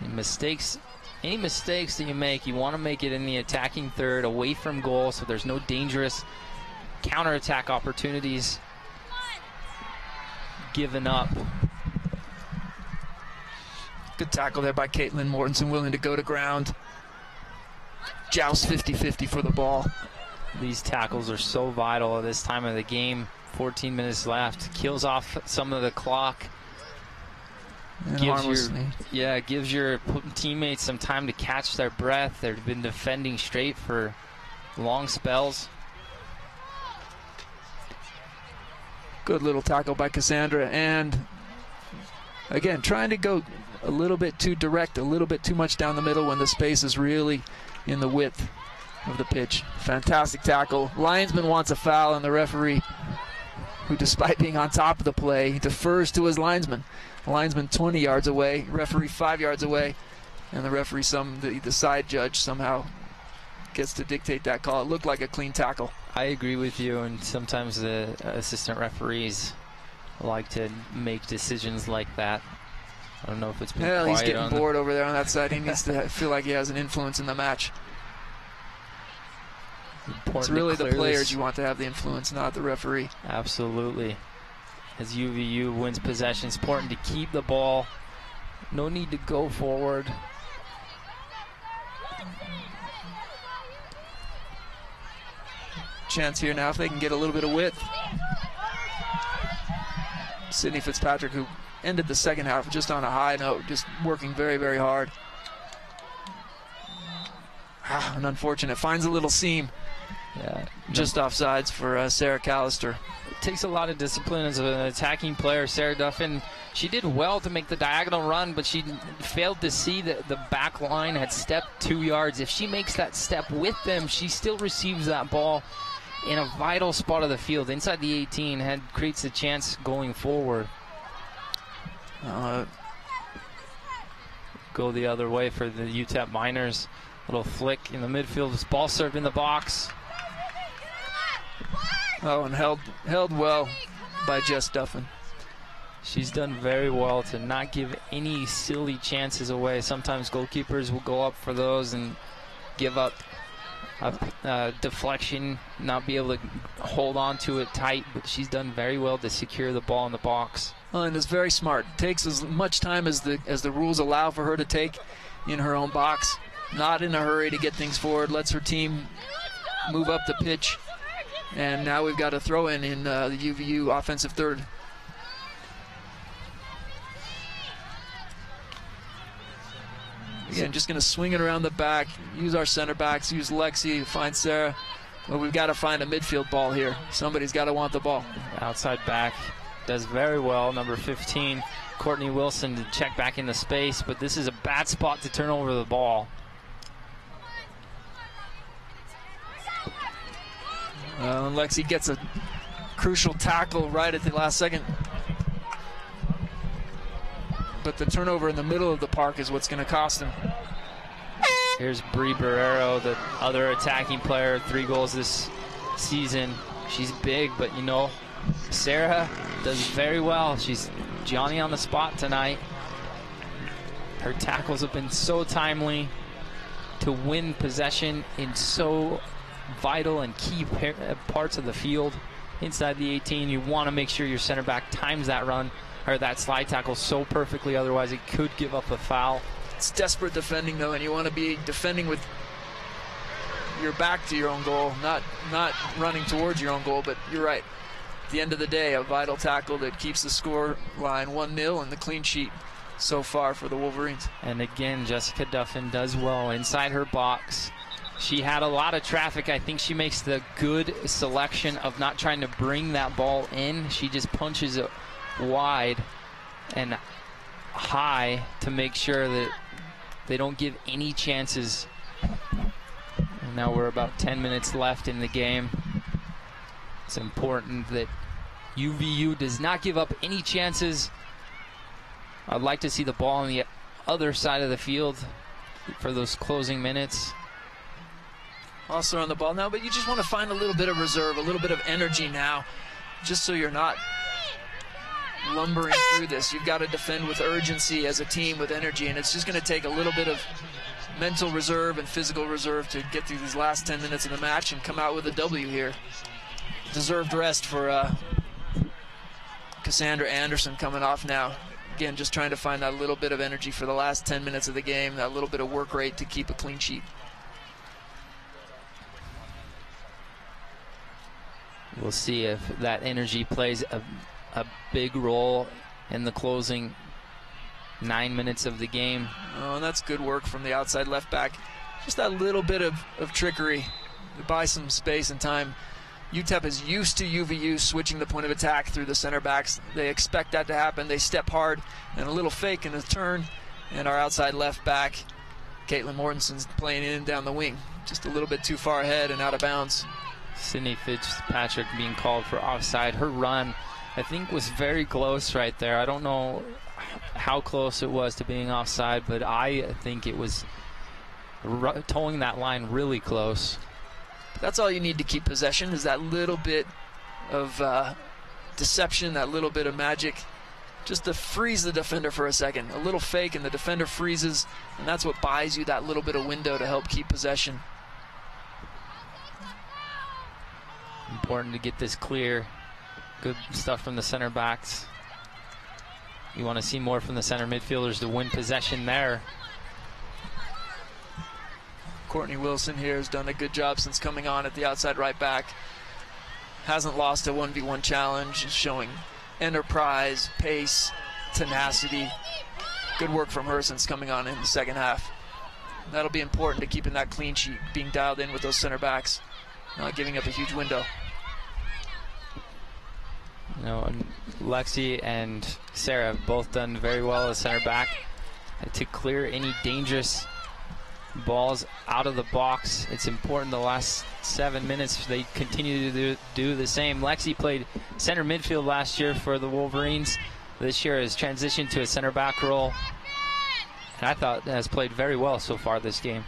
Any mistakes that you make, you want to make it in the attacking third, away from goal, so there's no dangerous counterattack opportunities given up. Good tackle there by Caitlin Mortensen, willing to go to ground. Joust 50-50 for the ball. These tackles are so vital at this time of the game. 14 minutes left. Kills off some of the clock. Gives your teammates some time to catch their breath. They've been defending straight for long spells. Good little tackle by Cassandra, and again trying to go a little bit too direct, a little bit too much down the middle when the space is really in the width of the pitch. Fantastic tackle. Linesman wants a foul, and the referee, who despite being on top of the play, defers to his linesman. The linesman 20 yards away, referee 5 yards away, and the referee, the side judge, somehow gets to dictate that call. It looked like a clean tackle. I agree with you, and sometimes the assistant referees like to make decisions like that. I don't know if it's been quiet. He's getting bored over there on that side. He needs to feel like he has an influence in the match. It's really the players you want to have the influence, not the referee. Absolutely. As UVU wins possession, it's important to keep the ball. No need to go forward. Chance here now if they can get a little bit of width. Sydney Fitzpatrick, who ended the second half just on a high note, just working very, very hard. And unfortunate, finds a little seam. Yeah, just offsides for Sarah Callister. It takes a lot of discipline as an attacking player. Sarah Duffin, she did well to make the diagonal run, but she failed to see that the back line had stepped 2 yards. If she makes that step with them, she still receives that ball in a vital spot of the field inside the 18, creates a chance going forward. Go the other way for the UTEP Miners. Little flick in the midfield, ball served in the box. Oh, and held well by Jess Duffin. She's done very well to not give any silly chances away. Sometimes goalkeepers will go up for those and give up a deflection, not be able to hold on to it tight, but she's done very well to secure the ball in the box. And is very smart. Takes as much time as the rules allow for her to take in her own box. Not in a hurry to get things forward. Lets her team move up the pitch. And now we've got a throw in the UVU offensive third. Again, just going to swing it around the back. Use our center backs. Use Lexi to find Sarah. But we've got to find a midfield ball here. Somebody's got to want the ball. Outside back does very well. Number 15, Courtney Wilson, to check back into space. But this is a bad spot to turn over the ball. And Lexi gets a crucial tackle right at the last second. But the turnover in the middle of the park is what's going to cost him. Here's Bree Barrero, the other attacking player, 3 goals this season. She's big, but you know, Sarah does very well. She's Johnny on the spot tonight. Her tackles have been so timely to win possession in so vital and key parts of the field. Inside the 18, you want to make sure your center back times that run or that slide tackle so perfectly, otherwise it could give up a foul. It's desperate defending though, and you want to be defending with your back to your own goal, not running towards your own goal. But you're right, at the end of the day, a vital tackle that keeps the score line 1-0 and the clean sheet so far for the Wolverines. And again, Jessica Duffin does well inside her box. She had a lot of traffic. I think she makes the good selection of not trying to bring that ball in. She just punches it wide and high to make sure that they don't give any chances. And now we're about 10 minutes left in the game. It's important that UVU does not give up any chances. I'd like to see the ball on the other side of the field for those closing minutes. Also on the ball now, but you just want to find a little bit of reserve, a little bit of energy now, just so you're not lumbering through this. You've got to defend with urgency as a team, with energy, and it's just going to take a little bit of mental reserve and physical reserve to get through these last 10 minutes of the match and come out with a W here. Deserved rest for Cassandra Anderson coming off now. Again, just trying to find that little bit of energy for the last 10 minutes of the game, that little bit of work rate to keep a clean sheet. We'll see if that energy plays a big role in the closing 9 minutes of the game. Oh, and that's good work from the outside left back. Just that little bit of trickery to buy some space and time. UTEP is used to UVU switching the point of attack through the center backs. They expect that to happen. They step hard, and a little fake in the turn, and our outside left back, Caitlin Mortensen's playing in and down the wing. Just a little bit too far ahead and out of bounds. Sydney Fitzpatrick being called for offside. Her run, I think, was very close right there. I don't know how close it was to being offside, but I think it was towing that line really close. That's all you need to keep possession, is that little bit of deception, that little bit of magic, just to freeze the defender for a second. A little fake and the defender freezes, and that's what buys you that little bit of window to help keep possession. Important to get this clear. Good stuff from the center backs. You want to see more from the center midfielders to win possession there. Courtney Wilson here has done a good job since coming on at the outside right back. Hasn't lost a 1v1 challenge, showing enterprise, pace, tenacity. Good work from her since coming on in the second half. That'll be important to keeping that clean sheet, being dialed in with those center backs, not giving up a huge window. You know, and Lexi and Sarah have both done very well as center back to clear any dangerous balls out of the box. It's important the last 7 minutes they continue to do the same. Lexi played center midfield last year for the Wolverines. This year has transitioned to a center back role, and I thought has played very well so far this game.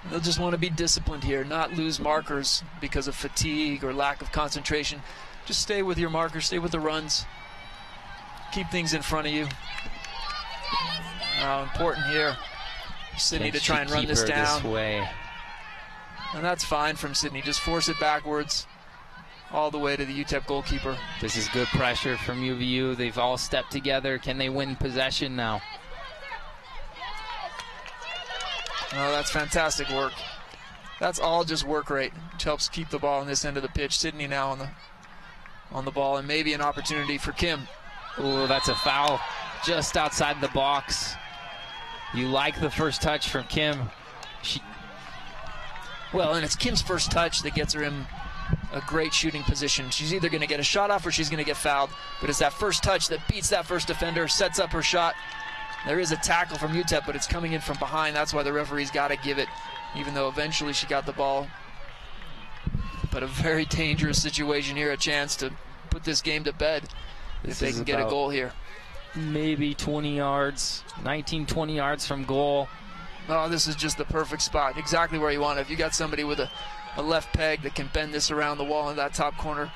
They'll just want to be disciplined here, not lose markers because of fatigue or lack of concentration. Just stay with your markers, stay with the runs. Keep things in front of you. Important here, Sydney, to try and run this down. This way. And that's fine from Sydney. Just force it backwards all the way to the UTEP goalkeeper. This is good pressure from UVU. They've all stepped together. Can they win possession now? Oh, that's fantastic work. That's all just work rate, which helps keep the ball on this end of the pitch. Sydney now on the ball, and maybe an opportunity for Kim. Ooh, that's a foul just outside the box. You like the first touch from Kim. Well, and it's Kim's first touch that gets her in a great shooting position. She's either going to get a shot off or she's going to get fouled, but it's that first touch that beats that first defender, sets up her shot. There is a tackle from UTEP, but it's coming in from behind. That's why the referee's got to give it, even though eventually she got the ball. But a very dangerous situation here, a chance to put this game to bed if they can get a goal here. maybe 20 yards, 19, 20 yards from goal. Oh, this is just the perfect spot, exactly where you want it. If you got somebody with a left peg that can bend this around the wall in that top corner,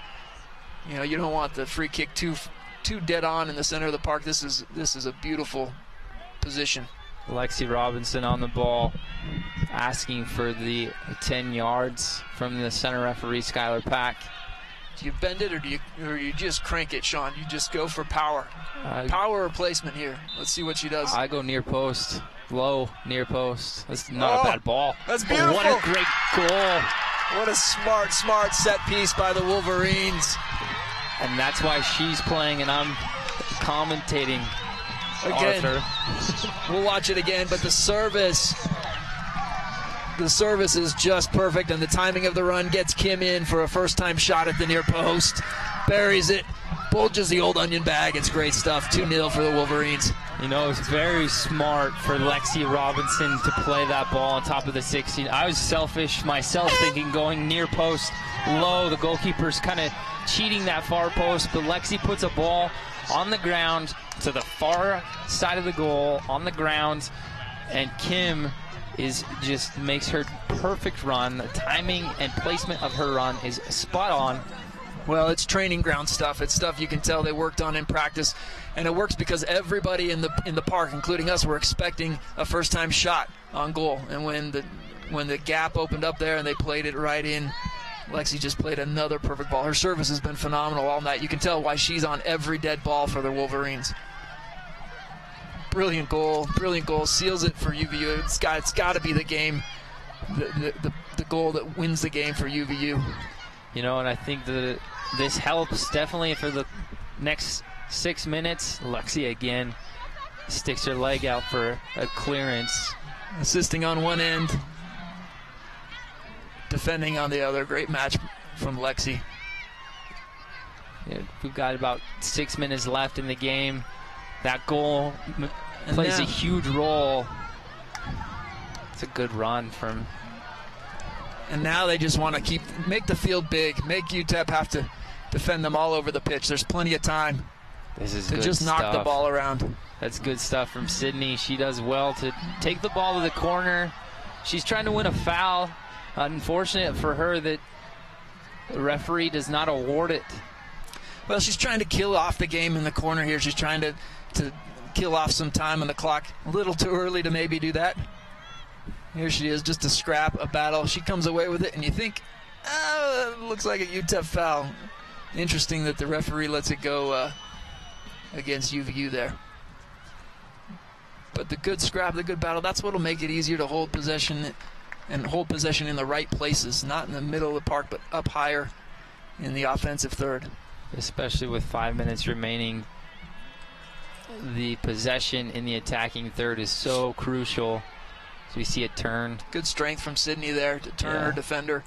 you know, you don't want the free kick too dead on in the center of the park. This is a beautiful position. Lexi Robinson on the ball, asking for the 10 yards from the center referee, Skylar Pack. Do you bend it, or do you just crank it, Sean? You just go for power. Power replacement here. Let's see what she does. I go near post. Low, near post. That's not a bad ball. That's beautiful. What a great goal. What a smart set piece by the Wolverines. And that's why she's playing and I'm commentating. Again, Arthur. We'll watch it again, but the service is just perfect, and the timing of the run gets Kim in for a first-time shot at the near post. Buries it, bulges the old onion bag. It's great stuff. 2-0 for the Wolverines. You know, it's very smart for Lexi Robinson to play that ball on top of the 16. I was selfish myself, thinking going near post low. The goalkeeper's kind of cheating that far post, but Lexi puts a ball on the ground to the far side of the goal, on the ground, and Kim just makes her perfect run. The timing and placement of her run is spot on. Well, it's training ground stuff. It's stuff you can tell they worked on in practice, and it works because everybody in the park, including us, were expecting a first-time shot on goal. And when the gap opened up there and they played it right in, Lexi just played another perfect ball. Her service has been phenomenal all night. You can tell why she's on every dead ball for the Wolverines. Brilliant goal, seals it for UVU. It's got to be the game, the goal that wins the game for UVU. You know, and I think this helps definitely for the next 6 minutes. Lexi again sticks her leg out for a clearance. Assisting on one end, defending on the other. Great match from Lexi. Yeah, we've got about 6 minutes left in the game. That goal plays a huge role. It's a good run from. And now they just want to make the field big, make UTEP have to defend them all over the pitch. There's plenty of time to just knock the ball around. That's good stuff from Sydney. She does well to take the ball to the corner. She's trying to win a foul. Unfortunate for her that the referee does not award it. Well, she's trying to kill off the game in the corner here. She's trying to kill off some time on the clock. A little too early to maybe do that. Here she is, just a scrap, a battle. She comes away with it, and you think, looks like a UTEP foul. Interesting that the referee lets it go against UVU there. But the good scrap, the good battle, that's what will make it easier to hold possession and hold possession in the right places, not in the middle of the park, but up higher in the offensive third. Especially with 5 minutes remaining, the possession in the attacking third is so crucial. So we see it turn. Good strength from Sydney there to turn her defender,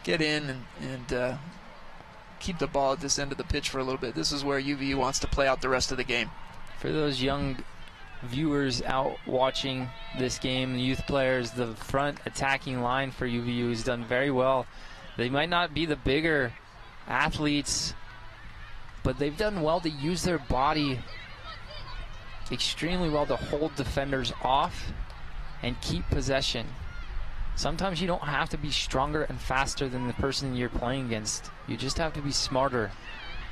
get in and keep the ball at this end of the pitch for a little bit. This is where UVU wants to play out the rest of the game. For those young viewers out watching this game, the youth players, the front attacking line for UVU has done very well. They might not be the bigger athletes, but they've done well to use their body extremely well to hold defenders off and keep possession. Sometimes you don't have to be stronger and faster than the person you're playing against. You just have to be smarter.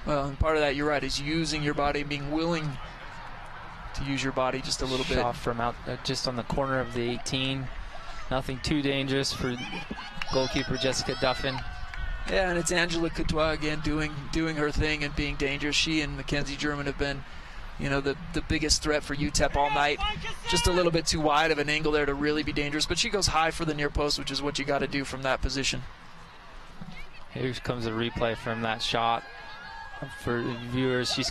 Well, and part of that, you're right, is using your body, being willing to use your body just a little bit. Shot from out, just on the corner of the 18. Nothing too dangerous for goalkeeper Jessica Duffin. Yeah, and it's Angela Courtois again doing her thing and being dangerous. She and Mackenzie German have been, you know, the biggest threat for UTEP all night. Just a little bit too wide of an angle there to really be dangerous, but she goes high for the near post, which is what you got to do from that position. Here comes a replay from that shot. For viewers, she's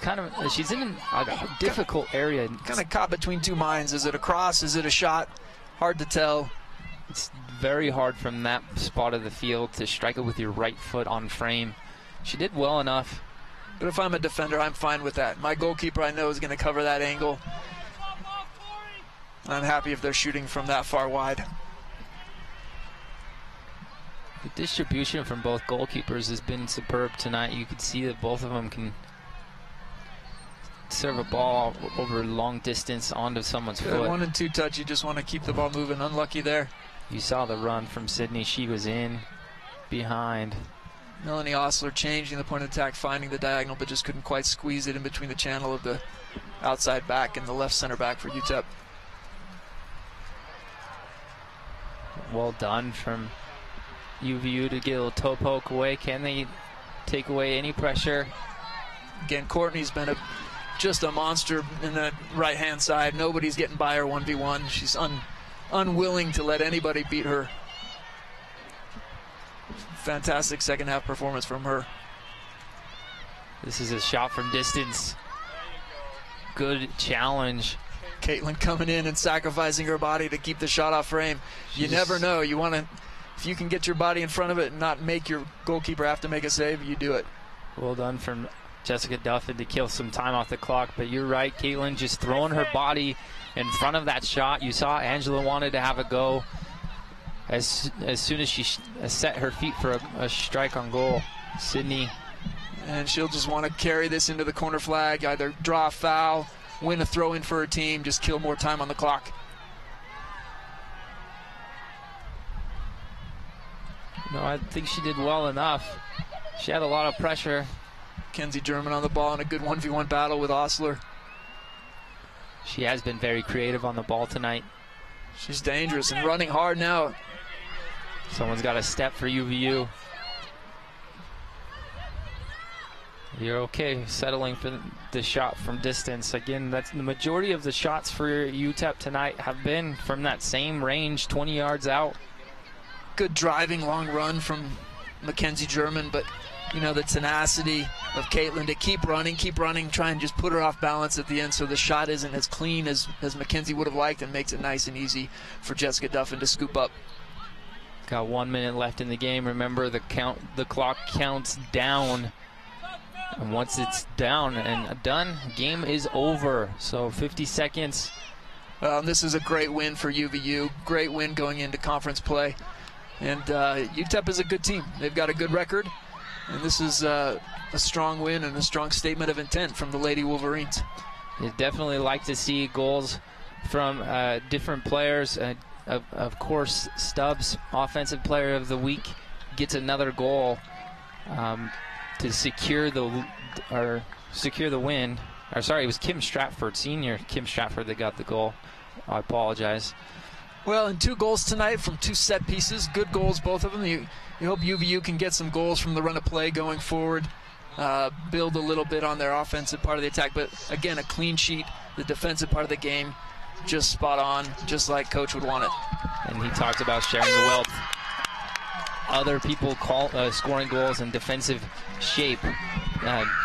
in a difficult area. Kind of caught between two minds. Is it a cross? Is it a shot? Hard to tell. It's very hard from that spot of the field to strike it with your right foot on frame. She did well enough. But if I'm a defender, I'm fine with that. My goalkeeper, I know, is going to cover that angle. I'm happy if they're shooting from that far wide. The distribution from both goalkeepers has been superb tonight. You can see that both of them can serve a ball over long distance onto someone's foot. 1 and 2 touch, you just want to keep the ball moving. Unlucky there. You saw the run from Sydney. She was in behind. Melanie Osler changing the point of attack, finding the diagonal, but just couldn't quite squeeze it in between the channel of the outside back and the left center back for UTEP. Well done from UVU to get a little toe poke away. Can they take away any pressure? Again, Courtney's been just a monster in that right-hand side. Nobody's getting by her 1v1. She's unwilling to let anybody beat her. Fantastic second half performance from her. This is a shot from distance. Good challenge. Caitlin coming in and sacrificing her body to keep the shot off frame. You never know. You want to, if you can get your body in front of it and not make your goalkeeper have to make a save, you do it. Well done from Jessica Duffin to kill some time off the clock. But you're right, Caitlin just throwing her body in front of that shot. You saw Angela wanted to have a go as soon as she set her feet for a strike on goal. Sydney. And she'll just want to carry this into the corner flag, either draw a foul, win a throw-in for her team, just kill more time on the clock. No, I think she did well enough. She had a lot of pressure. Kenzie German on the ball in a good 1v1 battle with Osler. She has been very creative on the ball tonight. She's dangerous and running hard now. Someone's got a step for UVU. You're okay settling for the shot from distance. Again, that's the majority of the shots for UTEP tonight have been from that same range, 20 yards out. Good driving long run from Mackenzie German, but you know, the tenacity of Caitlin to keep running, try and just put her off balance at the end so the shot isn't as clean as Mackenzie would have liked, and makes it nice and easy for Jessica Duffin to scoop up. Got 1 minute left in the game. Remember, the clock counts down. And once it's down and done, game is over. So 50 seconds. This is a great win for UVU. Great win going into conference play. And UTEP is a good team. They've got a good record. And this is a strong win and a strong statement of intent from the Lady Wolverines. You definitely like to see goals from different players. Of course, Stubbs, Offensive Player of the Week, gets another goal to secure the win. Or sorry, it was Kim Stratford, senior Kim Stratford, that got the goal. I apologize. Well, and 2 goals tonight from 2 set pieces. Good goals, both of them. You hope UVU can get some goals from the run of play going forward, build a little bit on their offensive part of the attack. But again, a clean sheet, the defensive part of the game, just spot on, just like Coach would want it. And he talked about sharing the wealth. Other people scoring goals in defensive shape,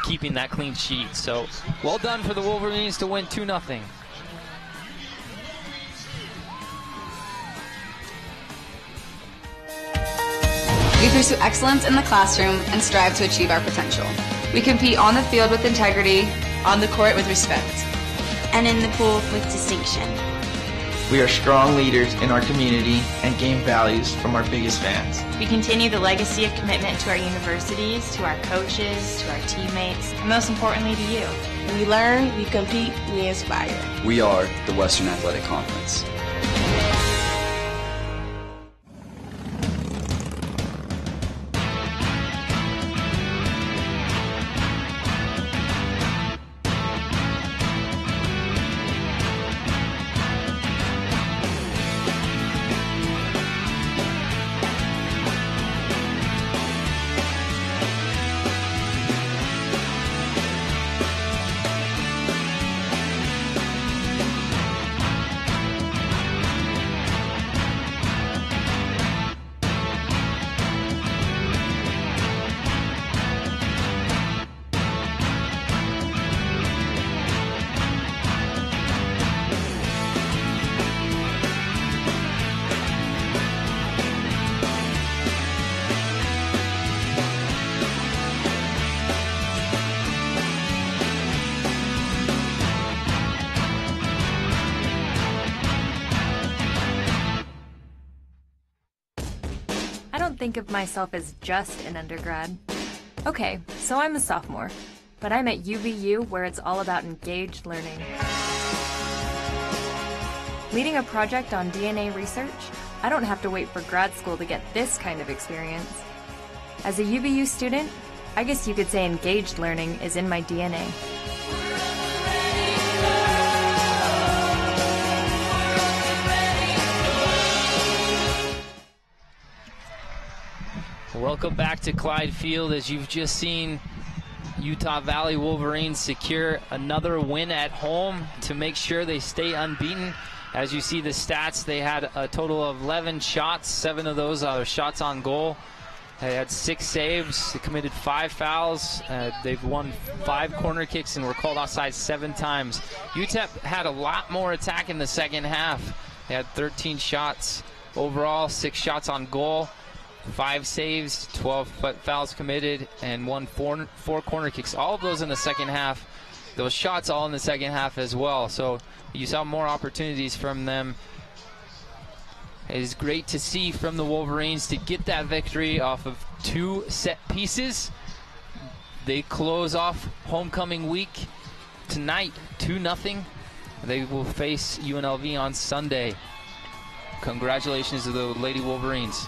keeping that clean sheet. So well done for the Wolverines to win 2-0. We pursue excellence in the classroom and strive to achieve our potential. We compete on the field with integrity, on the court with respect, and in the pool with distinction. We are strong leaders in our community and gain values from our biggest fans. We continue the legacy of commitment to our universities, to our coaches, to our teammates, and most importantly to you. We learn, we compete, we inspire. We are the Western Athletic Conference. Think of myself as just an undergrad. Okay, so I'm a sophomore. but I'm at UVU where it's all about engaged learning. Leading a project on DNA research, I don't have to wait for grad school to get this kind of experience. As a UVU student, I guess you could say engaged learning is in my DNA. Welcome back to Clyde Field. As you've just seen, Utah Valley Wolverines secure another win at home to make sure they stay unbeaten. As you see the stats, they had a total of 11 shots. 7 of those are shots on goal. They had 6 saves. They committed 5 fouls. They've won 5 corner kicks and were called offside 7 times. UTEP had a lot more attack in the second half. They had 13 shots overall, 6 shots on goal, 5 saves, 12 fouls committed, and won 4 corner kicks. All of those in the second half. Those shots all in the second half as well. So you saw more opportunities from them. It is great to see from the Wolverines to get that victory off of 2 set pieces. They close off homecoming week tonight 2-0. They will face UNLV on Sunday. Congratulations to the Lady Wolverines.